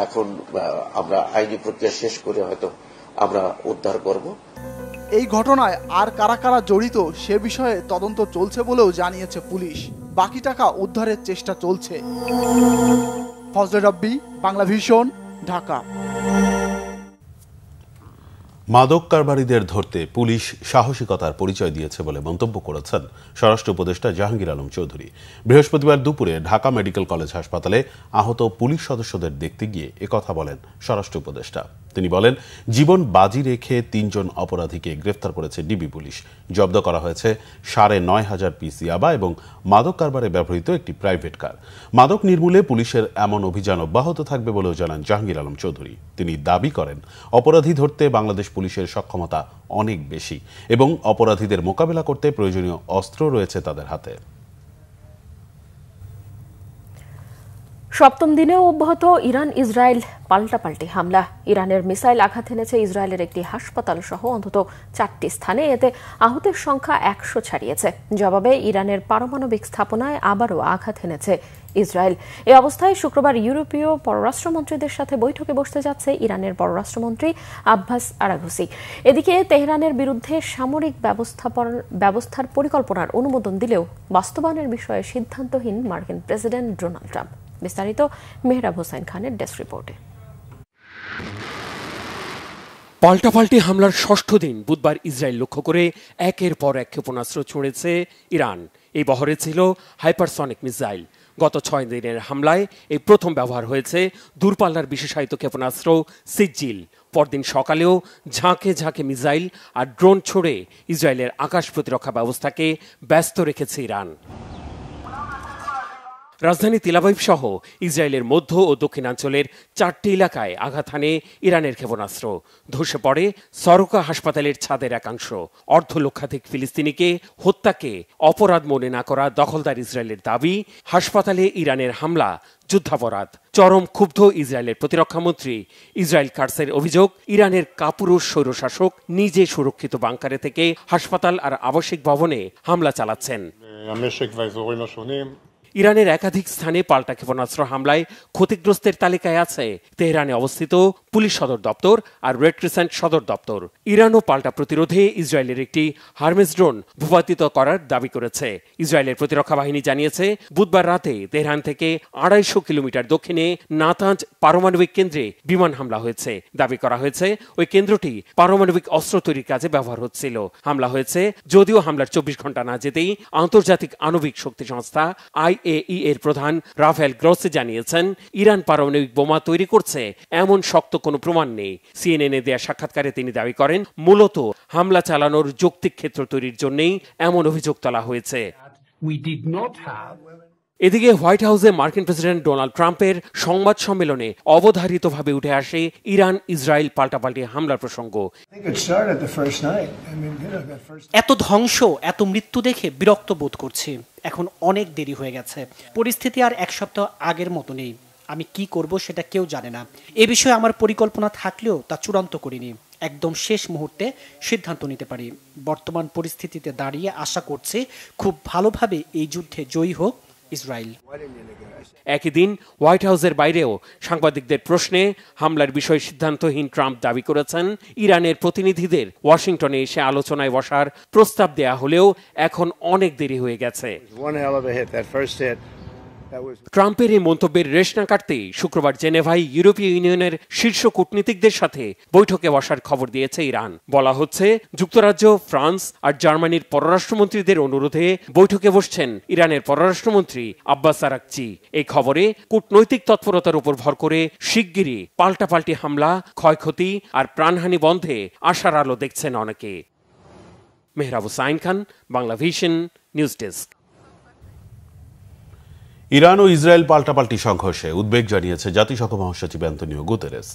এখন আমরা আইনি প্রক্রিয়া শেষ করে হয়তো আমরা উদ্ধার করব। এই ঘটনায় আর কারা কারা জড়িত সে বিষয়ে তদন্ত চলছে বলেও জানিয়েছে পুলিশ। বাকি টাকা উদ্ধারের চেষ্টা চলছে। ফজলে রাব্বি, বাংলা ভিশন, ঢাকা। মাদক কারবারিদের ধরতে পুলিশ সাহসিকতার পরিচয় দিয়েছে বলে মন্তব্য করেছেন স্বরাষ্ট্র উপদেষ্টা জাহাঙ্গীর আলম চৌধুরী। বৃহস্পতিবার দুপুরে ঢাকা মেডিকেল কলেজ হাসপাতালে আহত পুলিশ সদস্যদের দেখতে গিয়ে একথা বলেন স্বরাষ্ট্র উপদেষ্টা। তিনি বলেন, জীবন বাজি রেখে 3 জন অপরাধীকে গ্রেফতার করেছে ডিবি পুলিশ। জব্দ করা হয়েছে 9,500 পিস ইয়াবা এবং মাদক কারবারে ব্যবহৃত একটি প্রাইভেট কার। মাদক নির্মূলে পুলিশের এমন অভিযান অব্যাহত থাকবে বলেও জানান জাহাঙ্গীর আলম চৌধুরী। তিনি দাবি করেন, অপরাধী ধরতে বাংলাদেশ পুলিশের সক্ষমতা অনেক বেশি এবং অপরাধীদের মোকাবেলা করতে প্রয়োজনীয় অস্ত্র রয়েছে তাদের হাতে। সপ্তম দিনেও অব্যাহত ইরান ইসরায়েল পাল্টাপাল্টি হামলা। ইরানের মিসাইল আঘাত এনেছে ইসরায়েলের একটি হাসপাতাল সহ অন্তত 4টি স্থানে। এতে আহতের সংখ্যা 100 ছাড়িয়েছে। জবাবে ইরানের পারমাণবিক স্থাপনায় আবারও আঘাত এনেছে ইসরায়েল। এ অবস্থায় শুক্রবার ইউরোপীয় পররাষ্ট্রমন্ত্রীদের সাথে বৈঠকে বসতে যাচ্ছে ইরানের পররাষ্ট্রমন্ত্রী আব্বাস আরাঘসি। এদিকে তেহরানের বিরুদ্ধে সামরিক ব্যবস্থার পরিকল্পনার অনুমোদন দিলেও বাস্তবায়নের বিষয়ে সিদ্ধান্তহীন মার্কিন প্রেসিডেন্ট ডোনাল্ড ট্রাম্প। বিস্তারিত মেহরাব হোসেন খানের ডেস্ক রিপোর্টে। পাল্টাপাল্টি হামলার 6ষ্ঠ দিন বুধবার ইসরায়েল লক্ষ্য করে একের পর এক ক্ষেপণাস্ত্র ছুড়েছে ইরান। এই বহরে ছিল হাইপারসনিক মিসাইল। গত 6 দিনের হামলায় এই প্রথম ব্যবহার হয়েছে দূরপাল্লার বিশেষায়িত ক্ষেপণাস্ত্র সিজিল। পরদিন সকালেও ঝাঁকে ঝাঁকে মিসাইল আর ড্রোন ছুড়ে ইসরায়েলের আকাশ প্রতিরক্ষা ব্যবস্থাকে ব্যস্ত রেখেছে ইরান। রাজধানী তেল আবিব সহ ইসরায়েলের মধ্য ও দক্ষিণাঞ্চলের 4টি এলাকায় আঘাত হানে ইরানের ক্ষেপণাস্ত্র। ধসে পড়ে সরকা হাসপাতালের ছাদের একাংশ। অর্ধলক্ষাধিক ফিলিস্তিনিকে হত্যাকে অপরাধ মনে না করা দখলদার ইসরায়েলের দাবি, হাসপাতালে ইরানের হামলা যুদ্ধাপরাধ। চরম ক্ষুব্ধ ইসরায়েলের প্রতিরক্ষামন্ত্রী ইসরায়েল কাটসের অভিযোগ, ইরানের কাপুরুষ স্বৈরশাসক নিজে সুরক্ষিত বাংকারে থেকে হাসপাতাল আর আবাসিক ভবনে হামলা চালাচ্ছেন। ইরানের একাধিক স্থানে পাল্টা ক্ষেপণাস্ত্র হামলায় ক্ষতিগ্রস্তের তালিকায় আছে তেহরানে অবস্থিত পুলিশ সদর দপ্তর আর রেড ক্রিসেন্ট সদর দপ্তর। ইরানও পাল্টা প্রতিরোধে ইসরায়েলের একটি হারমেস ড্রোন ভূপাতিত করার দাবি করেছে। ইসরায়েলের প্রতিরক্ষা বাহিনী জানিয়েছে, বুধবার রাতে তেহরান থেকে 250 কিলোমিটার দক্ষিণে নাতাঞ্জ পারমাণবিক কেন্দ্রে বিমান হামলা হয়েছে। দাবি করা হয়েছে ওই কেন্দ্রটি পারমাণবিক অস্ত্র তৈরির কাজে ব্যবহার হচ্ছিল। হামলা হয়েছে যদিও হামলার 24 ঘন্টা না যেতেই আন্তর্জাতিক আণবিক শক্তি সংস্থা IAEA এর প্রধান রাফেল গ্রোসি জানিয়েছেন, ইরান পারমাণবিক বোমা তৈরি করছে এমন শক্ত কোনো প্রমাণ নেই। CNN-এ দেয়া সাক্ষাৎকারে তিনি দাবি করেন, মূলত হামলা চালানোর যৌক্তিক ক্ষেত্র তৈরির জন্যই এমন অভিযোগ তোলা হয়েছে। এদিকে হোয়াইট হাউসে মার্কিন প্রেসিডেন্ট ডোনাল্ড ট্রাম্পের সংবাদ সম্মেলনে অবধারিতভাবে উঠে আসে ইরান ইসরায়েল পাল্টাপাল্টি হামলার প্রসঙ্গ। এত ধ্বংস, এত মৃত্যু দেখে বিরক্ত বোধ করছি। এখন অনেক দেরি হয়ে গেছে। পরিস্থিতি আর 1 সপ্তাহ আগের মতো নেই। আমি কি করব সেটা কেউ জানে না। এ বিষয়ে আমার পরিকল্পনা থাকলেও তা চূড়ান্ত করিনি। একদম শেষ মুহূর্তে সিদ্ধান্ত নিতে পারি। বর্তমান পরিস্থিতিতে দাঁড়িয়ে আশা করছি খুব ভালোভাবে এই যুদ্ধে জয়ী হোক ইসরায়েল। একই দিন হোয়াইট হাউসের বাইরেও সাংবাদিকদের প্রশ্নে হামলার বিষয়ে সিদ্ধান্তহীন ট্রাম্প দাবি করেছেন ইরানের প্রতিনিধিদের ওয়াশিংটনে এসে আলোচনায় বসার প্রস্তাব দেয়া হলেও এখন অনেক দেরি হয়ে গেছে। ট্রাম্পের এই মন্তব্যের রেশ না কাটতেই শুক্রবার জেনেভায় ইউরোপীয় ইউনিয়নের শীর্ষ কূটনীতিকদের সাথে বৈঠকে বসার খবর দিয়েছে ইরান। বলা হচ্ছে যুক্তরাজ্য, ফ্রান্স আর জার্মানির পররাষ্ট্রমন্ত্রীদের অনুরোধে বৈঠকে বসছেন ইরানের পররাষ্ট্রমন্ত্রী আব্বাস আরাকচি। এই খবরে কূটনৈতিক তৎপরতার উপর ভর করে শিগগিরই পাল্টাপাল্টি হামলা, ক্ষয়ক্ষতি আর প্রাণহানি বন্ধে আশার আলো দেখছেন অনেকে। Mehrab Hussain Khan, Bangla Vision, news desk. Iran ও ইসরায়েল পাল্টাপাল্টি সংঘর্ষে উদ্বেগ জানিয়েছে জাতিসংঘ মহাসচিব অ্যান্তোনিও গুতেরেস।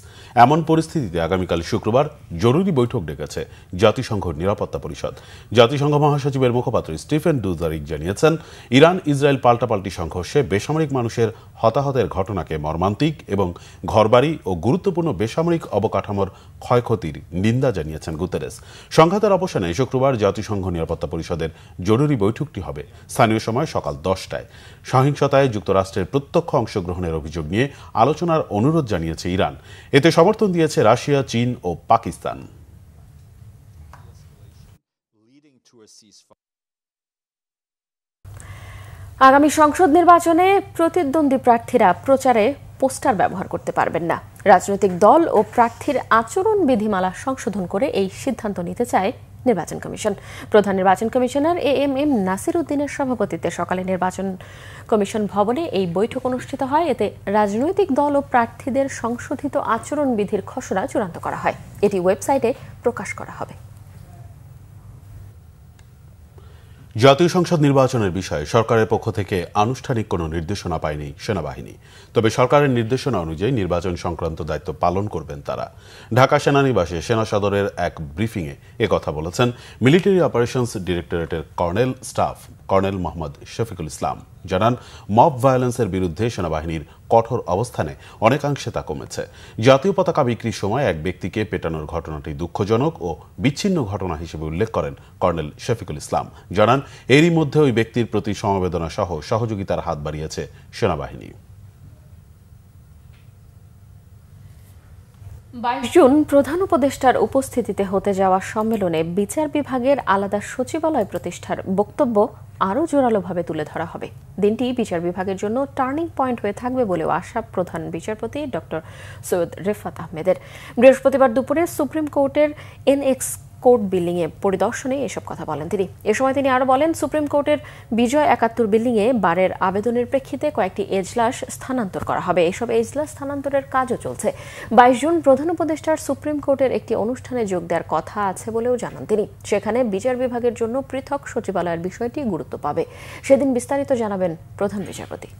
এমন পরিস্থিতিতে আগামীকাল শুক্রবার জরুরি বৈঠক ডেকেছে জাতিসংঘ নিরাপত্তা পরিষদ। জাতিসংঘ মহাসচিবের মুখপাত্র স্টিফেন ডুজারিক জানিয়েছেন, ইরান ইসরায়েল পাল্টাপাল্টি সংঘর্ষে বেসামরিক মানুষের হতাহতের ঘটনাকে মর্মান্তিক এবং ঘরবাড়ি ও গুরুত্বপূর্ণ বেসামরিক অবকাঠামোর ক্ষয়ক্ষতির নিন্দা জানিয়েছেন গুতেরেস। সংঘাতের অবসানে শুক্রবার জাতিসংঘ নিরাপত্তা পরিষদের জরুরি বৈঠকটি হবে স্থানীয় সময় সকাল 10টায়। সহিংসতায় যুক্তরাষ্ট্রের প্রত্যক্ষ অংশগ্রহণের অভিযোগ নিয়ে আলোচনার অনুরোধ জানিয়েছে ইরান। এতে সমর্থন দিয়েছে রাশিয়া, চীন ও পাকিস্তান। আগামী সংসদ নির্বাচনে প্রতিদ্বন্দ্বী প্রার্থীরা প্রচারে পোস্টার ব্যবহার করতে পারবেন না। রাজনৈতিক দল ও প্রার্থীর আচরণ বিধিমালা সংশোধন করে এই সিদ্ধান্ত নিতে চায় নির্বাচন কমিশন। প্রধান নির্বাচন কমিশনার এএমএম নাসির উদ্দিনের সভাপতিত্বে সকালে নির্বাচন কমিশন ভবনে এই বৈঠক অনুষ্ঠিত হয়। এতে রাজনৈতিক দল ও প্রার্থীদের সংশোধিত আচরণ বিধির খসড়া চূড়ান্ত করা হয়। এটি ওয়েবসাইটে প্রকাশ করা হবে। জাতীয় সংসদ নির্বাচনের বিষয়ে সরকারের পক্ষ থেকে আনুষ্ঠানিক কোনো নির্দেশনা পায়নি সেনাবাহিনী। তবে সরকারের নির্দেশনা অনুযায়ী নির্বাচন সংক্রান্ত দায়িত্ব পালন করবেন তারা। ঢাকা সেনানিবাসে সেনা সদরের এক ব্রিফিংয়ে একথা বলেছেন মিলিটারি অপারেশনস ডিরেক্টরেটের colonel staff colonel Mohammad Shafiqul Islam. জানান, মব ভায়োলেন্সের বিরুদ্ধে সেনাবাহিনীর কঠোর অবস্থানে অনেকাংশে তা কমেছে। জাতীয় পতাকা বিক্রির সময় এক ব্যক্তিকে পেটানোর ঘটনাটি দুঃখজনক ও বিচ্ছিন্ন ঘটনা হিসেবে উল্লেখ করেন কর্নেল শফিকুল ইসলাম। জানান, এরই মধ্যে ওই ব্যক্তির প্রতি সমবেদনা সহ সহযোগিতার হাত বাড়িয়েছে সেনাবাহিনী। 22 জুন প্রধান উপদেষ্টার উপস্থিতিতে হতে যাওয়া সম্মেলনে বিচার বিভাগের আলাদা সচিবালয় প্রতিষ্ঠার বক্তব্য আরও জোরালোভাবে তুলে ধরা হবে। দিনটি বিচার বিভাগের জন্য টার্নিং পয়েন্ট হয়ে থাকবে বলেও আশা প্রধান বিচারপতি ডক্টর সৈয়দ রেফাত আহমেদের। বৃহস্পতিবার দুপুরে সুপ্রিম কোর্টের এনএক্স কোর্ট বিল্ডিংয়ে পরিদর্শনে এসব কথা বলেন তিনি। এ সময় তিনি আরও বলেন, সুপ্রিম কোর্টের বিজয় 71 বিল্ডিংয়ে বারের আবেদনের প্রেক্ষিতে কয়েকটি এজলাস স্থানান্তর করা হবে। এসব এজলাস স্থানান্তরের কাজও চলছে। 22 জুন প্রধান উপদেষ্টার সুপ্রিম কোর্টের একটি অনুষ্ঠানে যোগ দেওয়ার কথা আছে বলেও জানান তিনি। সেখানে বিচার বিভাগের জন্য পৃথক সচিবালয়ের বিষয়টি গুরুত্ব পাবে। সেদিন বিস্তারিত জানাবেন প্রধান বিচারপতি।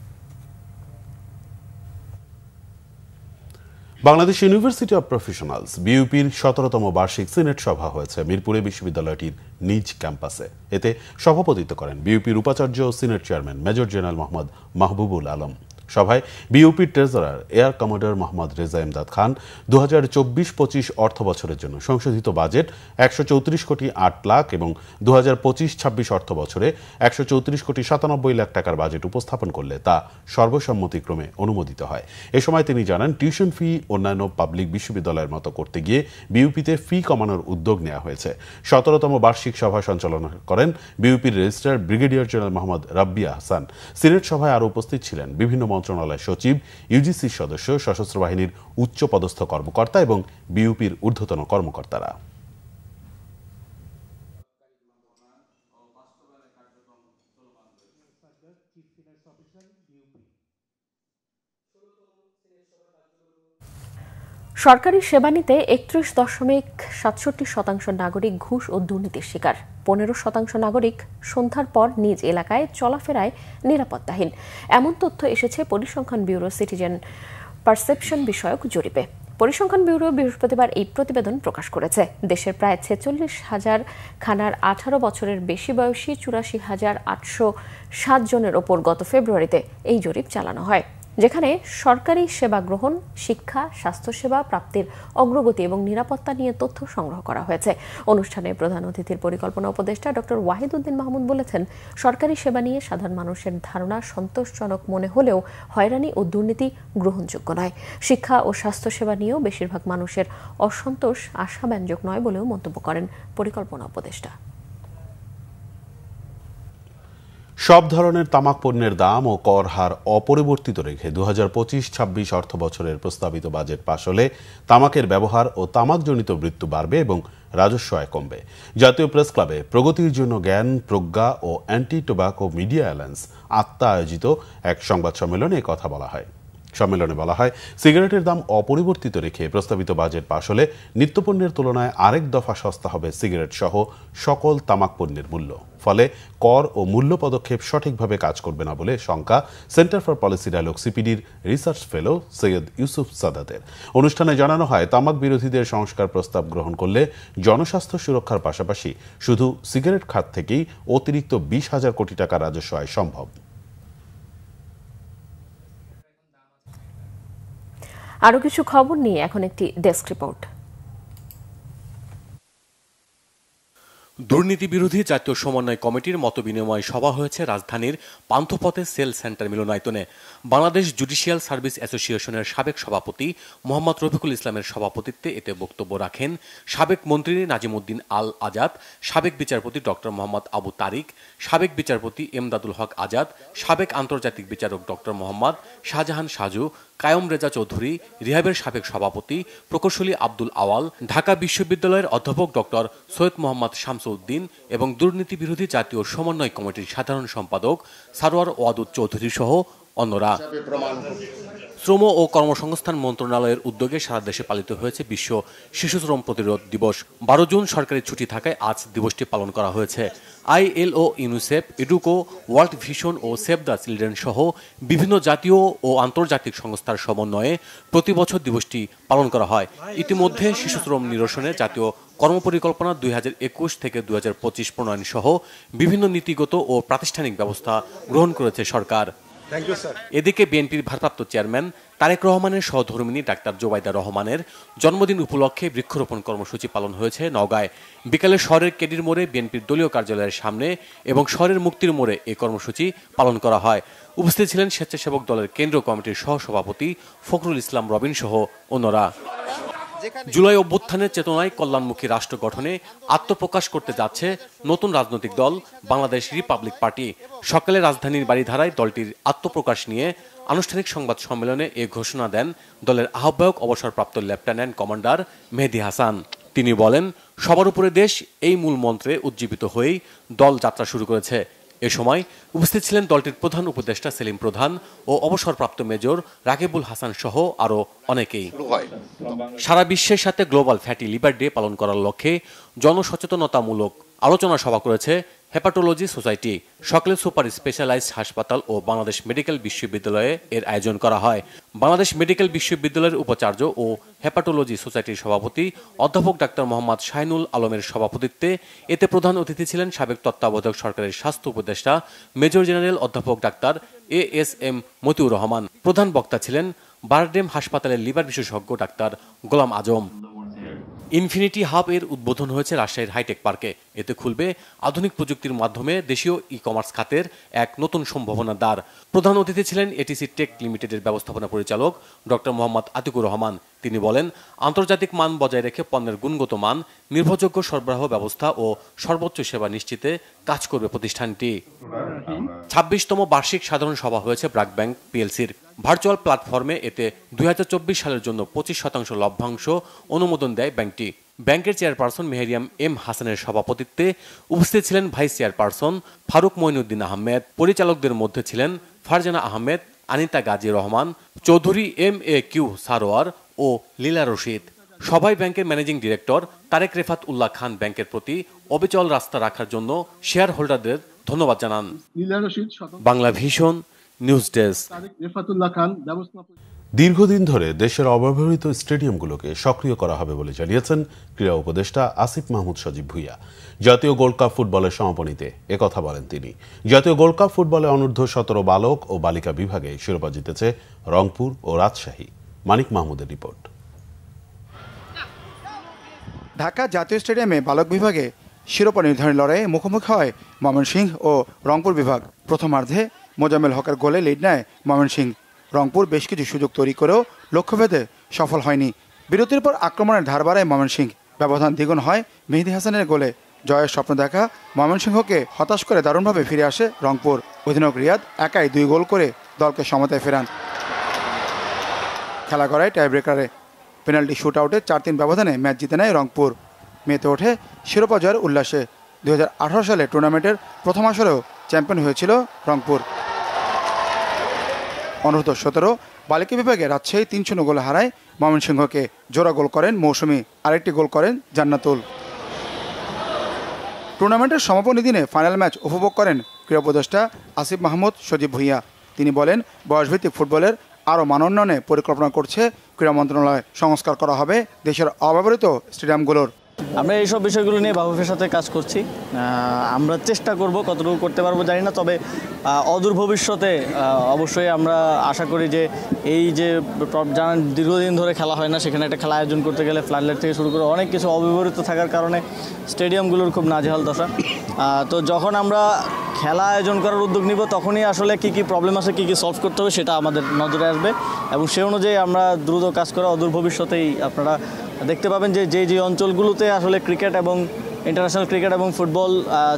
বাংলাদেশ ইউনিভার্সিটি অব প্রফেশনালস বিইউপির 17তম বার্ষিক সিনেট সভা হয়েছে মিরপুরে বিশ্ববিদ্যালয়টির নিজ ক্যাম্পাসে। এতে সভাপতিত্ব করেন বিইউপির উপাচার্য ও senate chairman major general Mohammad Mahbubul Alam. সভায় বিইউপির treasurer air commodore Mohammad Reza Imdad Khan 2024-25 অর্থ বছরের জন্য সংশোধিত বাজেট 134 কোটি 8 লাখ এবং 2025-26 অর্থ বছরে 134 কোটি 97 লাখ টাকার বাজেট উপস্থাপন করলে তা সর্বসম্মতিক্রমে অনুমোদিত হয়। এ সময় তিনি জানান, টিউশন ফি অন্যান্য পাবলিক বিশ্ববিদ্যালয়ের মতো করতে গিয়ে বিইউপিতে ফি কমানোর উদ্যোগ নেওয়া হয়েছে। 17তম বার্ষিক সভা সঞ্চালনা করেন বিইউপির registrar brigadier general Mohammad Rabbia Hasan. Senate সভায় আরও উপস্থিত ছিলেন বিভিন্ন মন্ত্রণালয় সচিব, ইউজিসির সদস্য, সশস্ত্র বাহিনীর উচ্চ পদস্থ কর্মকর্তা এবং বিইউপির ঊর্ধ্বতন কর্মকর্তারা। সরকারি সেবা নিতে 31.67% নাগরিক ঘুষ ও দুর্নীতির শিকার। 15% নাগরিক সন্ধ্যার পর নিজ এলাকায় চলাফেরায় নিরাপত্তাহীন। এমন তথ্য এসেছে পরিসংখ্যান ব্যুরো সিটিজেন পারসেপশন বিষয়ক জরিপে। পরিসংখ্যান ব্যুরো বৃহস্পতিবার এই প্রতিবেদন প্রকাশ করেছে। দেশের প্রায় 46,000 খানার 18 বছরের বেশি বয়সী 84,807 জনের ওপর গত ফেব্রুয়ারিতে এই জরিপ চালানো হয়। যেখানে সরকারি সেবা গ্রহণ, শিক্ষা, স্বাস্থ্যসেবা প্রাপ্তির অগ্রগতি এবং নিরাপত্তা নিয়ে তথ্য সংগ্রহ করা হয়েছে। অনুষ্ঠানে প্রধান অতিথির পরিকল্পনা উপদেষ্টা ডক্টর ওয়াহিদ উদ্দিন মাহমুদ বলেছেন, সরকারি সেবা নিয়ে সাধারণ মানুষের ধারণা সন্তোষজনক মনে হলেও হয়রানি ও দুর্নীতি গ্রহণযোগ্য নয়। শিক্ষা ও স্বাস্থ্যসেবা নিয়েও বেশিরভাগ মানুষের অসন্তোষ আশাব্যঞ্জক নয় বলেও মন্তব্য করেন পরিকল্পনা উপদেষ্টা। সব ধরনের তামাক পণ্যের দাম ও কর হার অপরিবর্তিত রেখে 2025-26 অর্থ বছরের প্রস্তাবিত বাজেট পাশ হলে তামাকের ব্যবহার ও তামাকজনিত মৃত্যু বাড়বে এবং রাজস্ব আয় কমবে। জাতীয় প্রেস ক্লাবে প্রগতির জন্য জ্ঞান, প্রজ্ঞা ও অ্যান্টি টোবাকো মিডিয়া অ্যালায়েন্স আত্মা আয়োজিত এক সংবাদ সম্মেলনে কথা বলা হয়। সম্মেলনে বলা হয়, সিগারেটের দাম অপরিবর্তিত রেখে প্রস্তাবিত বাজেট পাশ হলে নিত্যপণ্যের তুলনায় আরেক দফা সস্তা হবে সিগারেট সহ সকল তামাক পণ্যের মূল্য। ফলে কর ও মূল্য পদক্ষেপ সঠিকভাবে কাজ করবে না বলে শঙ্কা সেন্টার ফর পলিসি ডায়ালগ সিপিডির রিসার্চ ফেলো সৈয়দ ইউসুফ সাদাতের। অনুষ্ঠানে জানানো হয়, তামাক বিরোধীদের সংস্কার প্রস্তাব গ্রহণ করলে জনস্বাস্থ্য সুরক্ষার পাশাপাশি শুধু সিগারেট খাত থেকেই অতিরিক্ত 20,000 কোটি টাকা রাজস্ব আয় সম্ভব। আরও কিছু খবর নিয়ে এখন একটি ডেস্ক রিপোর্ট। দুর্নীতি বিরোধী জাতীয় সমন্বয় কমিটির মতবিনিময় সভা হয়েছে রাজধানীর পান্থপথে সেল সেন্টার মিলনায়তনে। বাংলাদেশ জুডিশিয়াল সার্ভিস অ্যাসোসিয়েশনের সাবেক সভাপতি মোহাম্মদ রফিকুল ইসলামের সভাপতিত্বে এতে বক্তব্য রাখেন সাবেক মন্ত্রী নাজিমুদ্দিন আল আজাদ, সাবেক বিচারপতি ডক্টর মোহাম্মদ আবু তারিক, সাবেক বিচারপতি এমদাদুল হক আজাদ, সাবেক আন্তর্জাতিক বিচারক ডক্টর মোহাম্মদ শাহজাহান সাজু, কায়ম রেজা চৌধুরী, রিহাবের সাবেক সভাপতি প্রকৌশলী আব্দুল আওয়াল, ঢাকা বিশ্ববিদ্যালয়ের অধ্যাপক ডক্টর সৈয়দ মোহাম্মদ শামসউদ্দিন এবং দুর্নীতি বিরোধী জাতীয় সমন্বয় কমিটির সাধারণ সম্পাদক সারোয়ার ওয়াদুদ চৌধুরী সহ অন্যরা। শ্রম ও কর্মসংস্থান মন্ত্রণালয়ের উদ্যোগে সারা দেশে পালিত হয়েছে বিশ্ব শিশু শ্রম প্রতিরোধ দিবস। 12 জুন সরকারি ছুটি থাকায় আজ দিবসটি পালন করা হয়েছে। ILO, UNICEF, Educo, World Vision ও সেভ দ্য চিলড্রেন সহ বিভিন্ন জাতীয় ও আন্তর্জাতিক সংস্থার সমন্বয়ে প্রতি বছর দিবসটি পালন করা হয়। ইতিমধ্যে শিশু শ্রম নিরসনে জাতীয় কর্মপরিকল্পনা 2021 থেকে 2025 প্রণয়ন সহ বিভিন্ন নীতিগত ও প্রাতিষ্ঠানিক ব্যবস্থা গ্রহণ করেছে সরকার। এদিকে বিএনপির ভারপ্রাপ্ত চেয়ারম্যান তারেক রহমানের সহধর্মিণী ডাক্তার জোবাইদা রহমানের জন্মদিন উপলক্ষে বৃক্ষরোপণ কর্মসূচি পালন হয়েছে নওগাঁয়। বিকালে শহরের কেডির মোড়ে বিএনপির দলীয় কার্যালয়ের সামনে এবং শহরের মুক্তির মোড়ে এই কর্মসূচি পালন করা হয়। উপস্থিত ছিলেন স্বেচ্ছাসেবক দলের কেন্দ্রীয় কমিটির সহসভাপতি ফখরুল ইসলাম রবিন সহ অন্যরা। জুলাই অভ্যুত্থানের চেতনায় কল্যাণমুখী রাষ্ট্র গঠনে আত্মপ্রকাশ করতে যাচ্ছে নতুন রাজনৈতিক দল বাংলাদেশ রিপাবলিক পার্টি। সকালে রাজধানীর বাড়িধারায় দলটির আত্মপ্রকাশ নিয়ে আনুষ্ঠানিক সংবাদ সম্মেলনে এ ঘোষণা দেন দলের আহ্বায়ক অবসরপ্রাপ্ত লেফটেন্যান্ট কমান্ডার মেহেদী হাসান। তিনি বলেন, সবার উপরে দেশ এই মূল মন্ত্রে উজ্জীবিত হয়েই দল যাত্রা শুরু করেছে। এ সময় উপস্থিত ছিলেন দলটির প্রধান উপদেষ্টা সেলিম প্রধান ও অবসরপ্রাপ্ত মেজর রাকিবুল হাসান সহ আরও অনেকেই। সারা বিশ্বের সাথে গ্লোবাল ফ্যাটি লিভার ডে পালন করার লক্ষ্যে জনসচেতনতামূলক আলোচনা সভা করেছে হেপাটোলজি সোসাইটি। সকালে সুপার স্পেশালাইজড হাসপাতাল ও বাংলাদেশ মেডিকেল বিশ্ববিদ্যালয়ে এর আয়োজন করা হয়। বাংলাদেশ মেডিকেল বিশ্ববিদ্যালয়ের উপাচার্য ও হেপাটোলজি সোসাইটির সভাপতি অধ্যাপক ডাক্তার মোহাম্মদ শাহিনুল আলমের সভাপতিত্বে এতে প্রধান অতিথি ছিলেন সাবেক তত্ত্বাবধায়ক সরকারের স্বাস্থ্য উপদেষ্টা মেজর জেনারেল অধ্যাপক ডাক্তার ASM মতিউর রহমান। প্রধান বক্তা ছিলেন বারডেম হাসপাতালের লিভার বিশেষজ্ঞ doctor Golam Azam. Infinity hub এর উদ্বোধন হয়েছে রাজশাহীর হাইটেক পার্কে। এতে খুলবে আধুনিক প্রযুক্তির মাধ্যমে দেশীয় ই-কমার্স খাতের এক নতুন সম্ভাবনার দ্বার। প্রধান অতিথি ছিলেন এটিসি টেক লিমিটেডের ব্যবস্থাপনা পরিচালক ডক্টর মোহাম্মদ আতিকুর রহমান। তিনি বলেন, আন্তর্জাতিক মান বজায় রেখে পণ্যের গুণগত মান, নির্ভরযোগ্য সরবরাহ ব্যবস্থা ও সর্বোচ্চ সেবা নিশ্চিতে কাজ করবে প্রতিষ্ঠানটি। 26তম বার্ষিক সাধারণ সভা হয়েছে ব্র্যাক ব্যাংক পিএলসির ভার্চুয়াল প্ল্যাটফর্মে। এতে 2024 সালের জন্য 25% লভ্যাংশ অনুমোদন দেয় ব্যাংকটি। ব্যাংকের চেয়ারপারসন মেহেরিয়াম এম হাসানের সভাপতিত্বে উপস্থিত ছিলেন ভাইস চেয়ারপারসন ফারুক মঈনুদ্দিন আহমেদ। পরিচালকদের মধ্যে ছিলেন ফারজানা আহমেদ, আনিতা গাজী রহমান, চৌধুরী MAQ সারোয়ার ও লীলা রশিদ। সভায় ব্যাংকের ম্যানেজিং ডিরেক্টর তারেক রেফাত উল্লাহ খান ব্যাংকের প্রতি অবিচল রাস্তা রাখার জন্য শেয়ার হোল্ডারদের ধন্যবাদ জানান। Bangla Vision news desk. দীর্ঘদিন ধরে দেশের অব্যবহৃত স্টেডিয়ামগুলোকে সক্রিয় করা হবে বলে জানিয়েছেন ক্রীড়া উপদেষ্টা আসিফ মাহমুদ সজীব ভুঁইয়া। জাতীয় গোল্ড কাপ ফুটবলের সমাপনীতে একথা বলেন তিনি। জাতীয় গোল্ড কাপ ফুটবলে অনূর্ধ্ব 17 বালক ও বালিকা বিভাগে শিরোপা জিতেছে রংপুর ও রাজশাহী। মানিক মাহমুদের রিপোর্ট। ঢাকা জাতীয় স্টেডিয়ামে বালক বিভাগে শিরোপা নির্ধারণী লড়াইয়ে মুখোমুখি হয় ময়মনসিংহ ও রংপুর বিভাগ। প্রথমার্ধে মোজাম্মেল হকের গোলে লিড নেয় ময়মনসিংহ। রংপুর বেশ কিছু সুযোগ তৈরি করেও লক্ষ্যভেদে সফল হয়নি। বিরতির পর আক্রমণের ধার বাড়ায় ময়মনসিংহ। ব্যবধান দ্বিগুণ হয় মেহেদী হাসানের গোলে। জয়ের স্বপ্ন দেখা ময়মনসিংহকে হতাশ করে দারুণভাবে ফিরে আসে রংপুর। অধিনায়ক রিয়াদ একাই 2 গোল করে দলকে সমতায় ফেরান। খেলা গড়ায় টাইব্রেকারে। পেনাল্টি শুট আউটে 4-3 ব্যবধানে ম্যাচ জিতে নেয় রংপুর। মেতে ওঠে শিরোপা জয়ের উল্লাসে। 2018 সালে টুর্নামেন্টের প্রথম আসরেও চ্যাম্পিয়ন হয়েছিল রংপুর। অনূর্ধ্ব 17 বালিকা বিভাগে রাজশাহী 3-0 গোলে হারায় ময়মনসিংহকে। জোড়া গোল করেন মৌসুমী, আরেকটি গোল করেন জান্নাতুল। টুর্নামেন্টের সমাপনী দিনে ফাইনাল ম্যাচ উপভোগ করেন ক্রীড়া উপদেষ্টা আসিফ মাহমুদ সজীব ভুঁইয়া। তিনি বলেন, বয়সভিত্তিক ফুটবলের আরও মানোন্নয়নে পরিকল্পনা করছে ক্রীড়া মন্ত্রণালয়। সংস্কার করা হবে দেশের অব্যবহৃত স্টেডিয়ামগুলোর। আমরা এইসব বিষয়গুলো নিয়ে বাফুফের সাথে কাজ করছি। আমরা চেষ্টা করব, কতটুকু করতে পারবো জানি না, তবে অদূর ভবিষ্যতে অবশ্যই আমরা আশা করি যে এই যে জানান দীর্ঘদিন ধরে খেলা হয় না, সেখানে একটা খেলা আয়োজন করতে গেলে ফ্লাডলাইট থেকে শুরু করে অনেক কিছু অব্যবহৃত থাকার কারণে স্টেডিয়ামগুলোর খুব নাজেহাল দশা। তো যখন আমরা খেলা আয়োজন করার উদ্যোগ নিব তখনই আসলে কী কী প্রবলেম আছে, কী কী সলভ করতে হবে সেটা আমাদের নজরে আসবে এবং সে অনুযায়ী আমরা দ্রুত কাজ করে অদূর ভবিষ্যতেই আপনারা দেখতে পাবেন যে যে অঞ্চলগুলোতে আসলে ক্রিকেট এবং ইন্টারন্যাশনাল ক্রিকেট এবং ফুটবল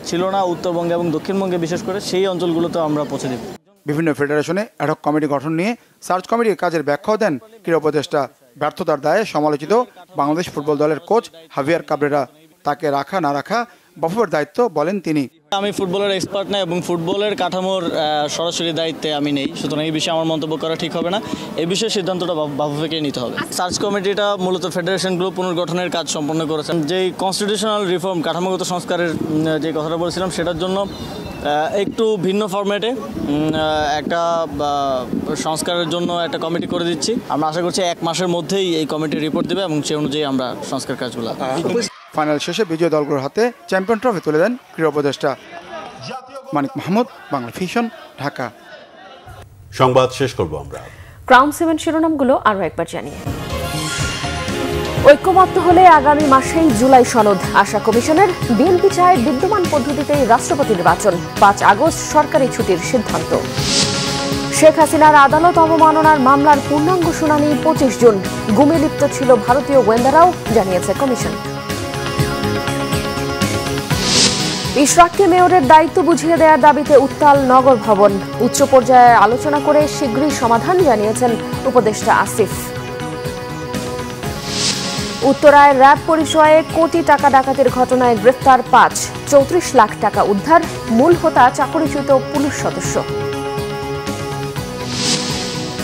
ছিল না, উত্তরবঙ্গে এবং দক্ষিণবঙ্গে বিশেষ করে, সেই অঞ্চলগুলোতে আমরা পৌঁছে দেব। বিভিন্ন ফেডারেশনে অ্যাডহক কমিটি গঠন নিয়ে সার্চ কমিটির কাজের ব্যাখ্যাও দেন ক্রীড়া উপদেষ্টা। ব্যর্থতার দায়ে সমালোচিত বাংলাদেশ ফুটবল দলের কোচ হাভিয়ার কাবরেরা। তাকে রাখা না রাখা বাফুফের দায়িত্ব বলেন তিনি। আমি ফুটবলের এক্সপার্ট না এবং ফুটবলের কাঠামোর সরাসরি দায়িত্বে আমি নেই, সুতরাং এই বিষয়ে আমার মন্তব্য করা ঠিক হবে না। এই বিষয়ে সিদ্ধান্তটা বাফুফেকে নিতে হবে। সার্চ কমিটিটা মূলত ফেডারেশনগুলো পুনর্গঠনের কাজ সম্পন্ন করেছেন। যেই কনস্টিটিউশনাল রিফর্ম, কাঠামোগত সংস্কারের যে কথাটা বলেছিলাম, সেটার জন্য একটু ভিন্ন ফরম্যাটে একটা সংস্কারের জন্য একটা কমিটি করে দিচ্ছি। আমরা আশা করছি 1 মাসের মধ্যেই এই কমিটি রিপোর্ট দেবে এবং সে অনুযায়ী আমরা সংস্কার কাজগুলো। ফাইনাল শেষে বিজয় দলগুলোর হাতে চ্যাম্পিয়ন ট্রফি তুলে দেন ক্রীড়া উপদেষ্টা। মানিক মাহমুদ, বাংলা ভিশন, ঢাকা। সংবাদ শেষ করব আমরা ক্রাউন সিমেন্ট শিরোনামগুলো আরও একবার জানিয়ে। ঐক্যমত্য হলে আগামী মাসেই জুলাই সনদ আশা কমিশনের। বিএনপি চায় বিদ্যমান পদ্ধতিতেই রাষ্ট্রপতি নির্বাচন। 5 আগস্ট সরকারি ছুটির সিদ্ধান্ত। শেখ হাসিনার আদালত অবমাননার মামলার পূর্ণাঙ্গ শুনানি 25 জুন। গুমে লিপ্ত ছিল ভারতীয় গোয়েন্দারাও, জানিয়েছে কমিশন। ইশরাককে মেয়রের দায়িত্ব বুঝিয়ে দেওয়ার দাবিতে উত্তাল নগর ভবন। উচ্চ পর্যায়ে আলোচনা করে শীঘ্রই সমাধান, জানিয়েছেন উপদেষ্টা আসিফ। উত্তরায় র্যাব পরিচয়ে কোটি টাকা ডাকাতির ঘটনায় গ্রেফতার 5, 34 লাখ টাকা উদ্ধার। মূল হোতা চাকরিচ্যুত পুলিশ সদস্য।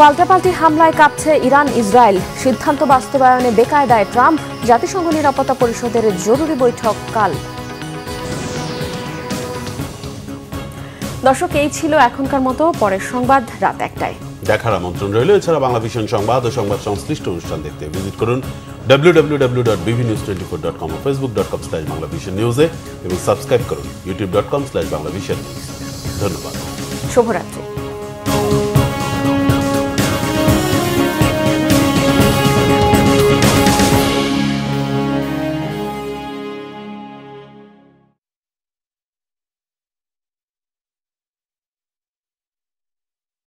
পাল্টাপাল্টি হামলায় কাঁপছে ইরান ইসরায়েল। সিদ্ধান্ত বাস্তবায়নে বেকায়দায় ট্রাম্প। জাতিসংঘ নিরাপত্তা পরিষদের জরুরি বৈঠক কাল। দর্শক, এই ছিল এখনকার মতো। পরের সংবাদ রাত 1টায়। দেখার আমন্ত্রণ রইল। এছাড়া বাংলা ভিশন সংবাদ ও সংবাদ সংশ্লিষ্ট অনুষ্ঠান দেখতে ভিজিট করুন www.bvnews24.com ও facebook.com/banglavisionnews এবং সাবস্ক্রাইব করুন youtube.com/banglavision। ধন্যবাদ। শুভরাত্রি।